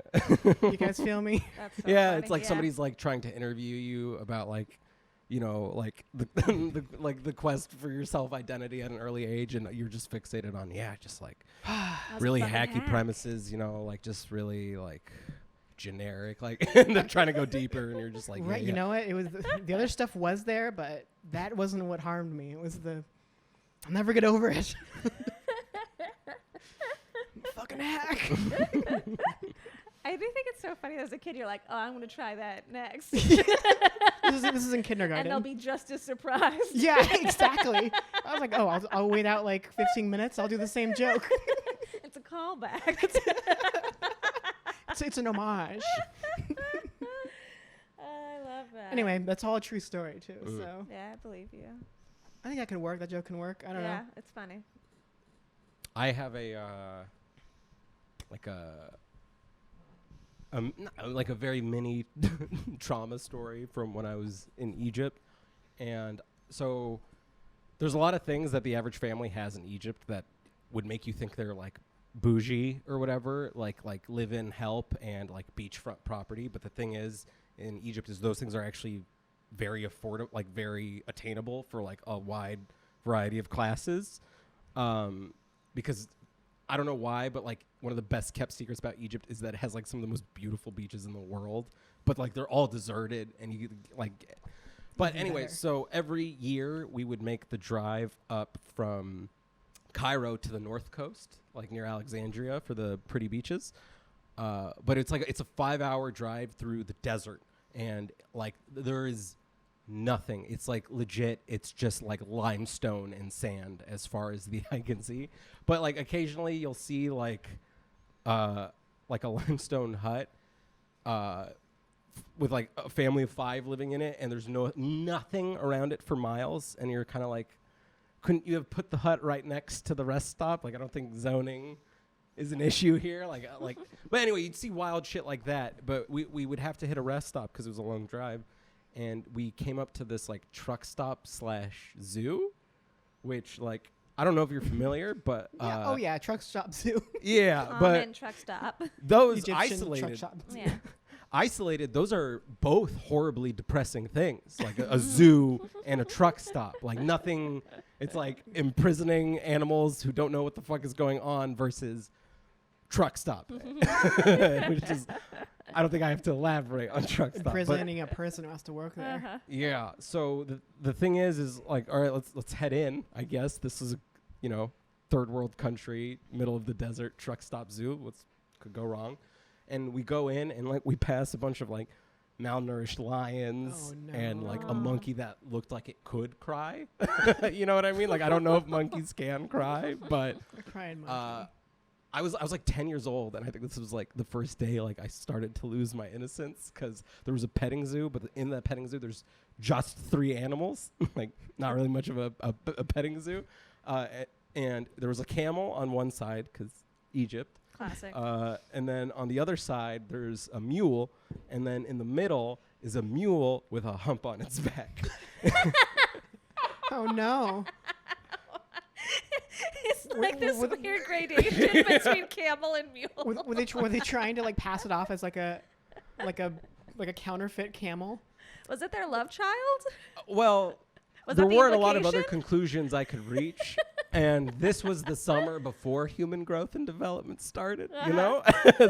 you guys feel me? That's so Yeah, funny. it's like Yeah. somebody's like trying to interview you about like, you know, like the, like the quest for your self-identity at an early age, and you're just fixated on just like I was a really fucking hacky hack. premises, you know, like just really like generic, like and they're trying to go deeper, and you're just like, Right, yeah, you know what? It was the other stuff was there, but that wasn't what harmed me. It was the I'll never get over it. Fucking hack. I do think it's so funny as a kid. You're like, oh, I'm going to try that next. This is in kindergarten. And they'll be just as surprised. Yeah, exactly. I was like, oh, I'll wait out like 15 minutes. I'll do the same joke. It's a callback. It's an homage. I love that. Anyway, that's all a true story too. So Yeah, I believe you. I think that can work. That joke can work. I don't yeah, know. it's funny. I have a like a very mini trauma story from when I was in Egypt. And so there's a lot of things that the average family has in Egypt that would make you think they're like bougie or whatever, like live-in help and like beachfront property. But the thing is, in Egypt, is those things are actually very affordable, like very attainable for like a wide variety of classes. Because I don't know why, but like one of the best kept secrets about Egypt is that it has like some of the most beautiful beaches in the world, but like they're all deserted, and you like. But Even anyway, better. so every year we would make the drive up from Cairo to the north coast, like near Alexandria, for the pretty beaches. But it's a 5-hour drive through the desert, and like there is nothing. It's like legit. It's just like limestone and sand as far as the eye can see. But like occasionally you'll see like a limestone hut with like a family of 5 living in it, and there's nothing around it for miles, and you're kind of like, couldn't you have put the hut right next to the rest stop? Like I don't think zoning is an issue here. Like but anyway, you'd see wild shit like that. But we would have to hit a rest stop because it was a long drive. And we came up to this like truck stop / zoo, which like, I don't know if you're familiar, but Yeah. Yeah, truck stop zoo. yeah, Common but truck stop. those Egyptian isolated, truck shop. Yeah. isolated, those are both horribly depressing things, like a zoo and a truck stop. Like nothing, it's like imprisoning animals who don't know what the fuck is going on versus truck stop. Which is, I don't think I have to elaborate on truck stop. Imprisoning a person who has to work there. Uh-huh. Yeah. So the thing is like, all right, let's head in. I guess this is a, third world country, middle of the desert, truck stop zoo. What could go wrong? And we go in and like we pass a bunch of like malnourished lions and like a monkey that looked like it could cry. You know what I mean? Like I don't know if monkeys can cry, but A crying monkey. I was like 10 years old, and I think this was like the first day like I started to lose my innocence because there was a petting zoo, but in that petting zoo there's just 3 animals, like not really much of a petting zoo, and there was a camel on one side because Egypt. Classic. And then on the other side there's a mule, and then in the middle is a mule with a hump on its back. Oh no. It's like this weird gradation between camel and mule. Were they trying to like pass it off as like a counterfeit camel? Was it their love child? Well, Was there that the weren't a lot of other implication? conclusions I could reach. And this was the summer before human growth and development started, you know?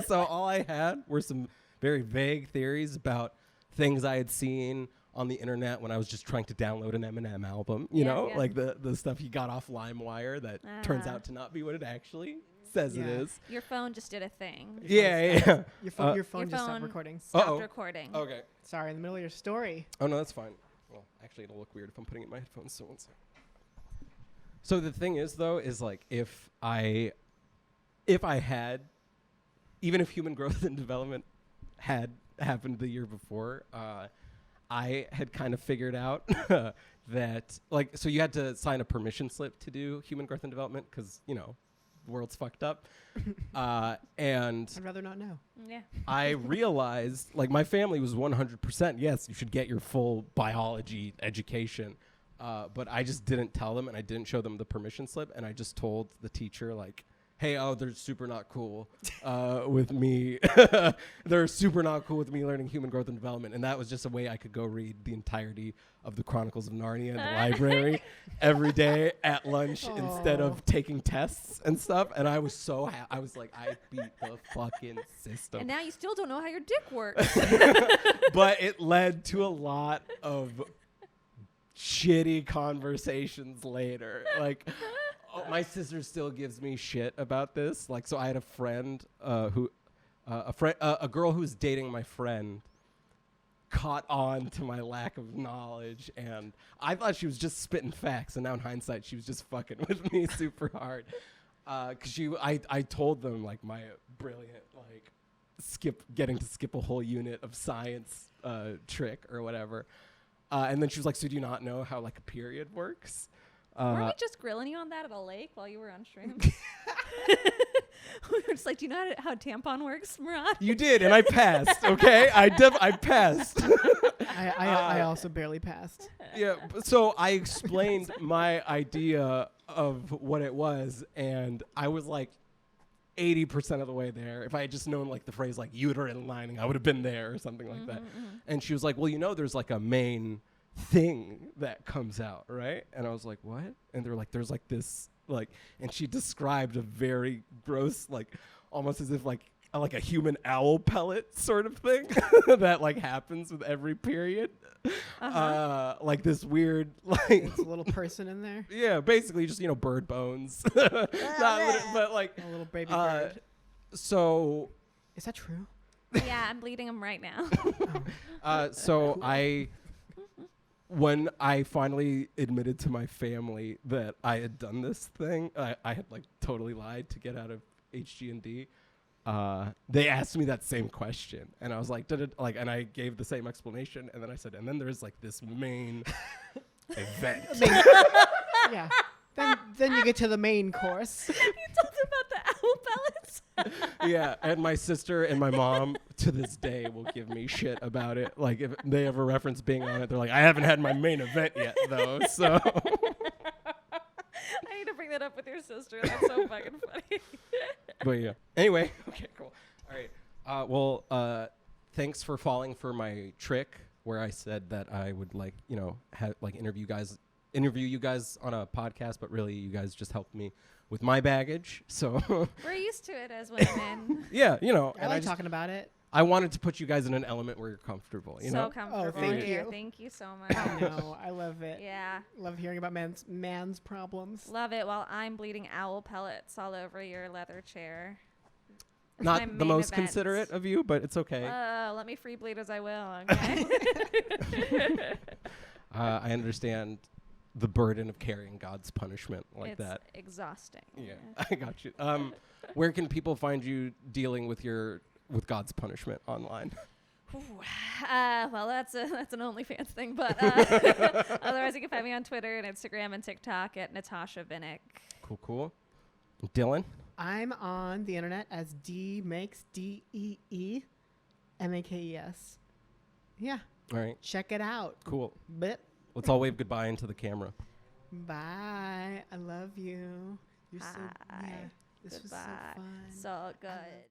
So all I had were some very vague theories about things I had seen on the internet when I was just trying to download an Eminem album, you know? Yeah. Like the stuff he got off LimeWire that turns out to not be what it actually says it Yeah. is. Your phone just did a thing. Yeah. Your phone Your just phone stopped recording. stopped Uh-oh. recording. Okay. Sorry, in the middle of your story. Oh, no, that's fine. Well, actually, it'll look weird if I'm putting it in my headphones, so one second. So the thing is, though, is like if I had, even if human growth and development had happened the year before, I had kind of figured out that, like, so you had to sign a permission slip to do human growth and development because, the world's fucked up. And I'd rather not know. Yeah. I realized, like, my family was 100%, yes, you should get your full biology education. But I just didn't tell them, and I didn't show them the permission slip, and I just told the teacher, like, hey, they're super not cool with me. They're super not cool with me learning human growth and development. And that was just a way I could go read the entirety of the Chronicles of Narnia in the library every day at lunch instead of taking tests and stuff. And I was so I was like, I beat the fucking system. And now you still don't know how your dick works. But it led to a lot of shitty conversations later. Like, my sister still gives me shit about this. Like, so I had a friend a girl who was dating my friend caught on to my lack of knowledge, and I thought she was just spitting facts, and now in hindsight she was just fucking with me super hard. Cause I told them like my brilliant like getting to skip a whole unit of science trick or whatever. And then she was like, so do you not know how like a period works? Weren't we just grilling you on that at a lake while you were on stream? We were just like, do you know how a tampon works, Murat? You did, and I passed, okay? I passed. I also barely passed. Yeah, so I explained my idea of what it was, and I was like 80% of the way there. If I had just known like the phrase like uterine lining, I would have been there or something like that. And she was like, well, there's like a main thing that comes out, right? And I was like, what? And they were like, there's like this like, and she described a very gross, like almost as if like a human owl pellet sort of thing that like happens with every period. Like this weird like It's a little person in there. yeah, basically just bird bones. But like A little baby bird. so Is that true? Yeah, I'm bleeding him right now. so when I finally admitted to my family that I had done this thing, I had like totally lied to get out of HG&D. They asked me that same question, and I was like, and I gave the same explanation, and then I said, and then there's like this main event. Yeah. Then you get to the main course. You told him about the owl pellets? Yeah, and my sister and my mom to this day will give me shit about it. Like if they ever reference being on it, they're like, I haven't had my main event yet though. So I need to bring that up with your sister. That's so fucking funny. but yeah. Anyway, okay, cool. All right. thanks for falling for my trick where I said that I would interview you guys on a podcast, but really you guys just helped me with my baggage. So We're used to it as women. yeah, I like talking about it. I wanted to put you guys in an element where you're comfortable. You So know, comfortable thank here. you. Thank you so much. No, I love it. Yeah. Love hearing about man's problems. Love it while I'm bleeding owl pellets all over your leather chair. My not the main most event. considerate of you, but it's okay. Let me free bleed as I will, okay? I understand the burden of carrying God's punishment like it's that. exhausting. Yeah, I got you. Where can people find you dealing with God's punishment online? Well, that's an OnlyFans thing, but otherwise you can find me on Twitter and Instagram and TikTok at Natasha Vinik. Cool. Dylan? I'm on the internet as DeeMakes. Yeah, All right, check it out. cool. But Let's all wave goodbye into the camera. bye. I love you. You're so Bye. yeah. This was so Goodbye. fun. So good.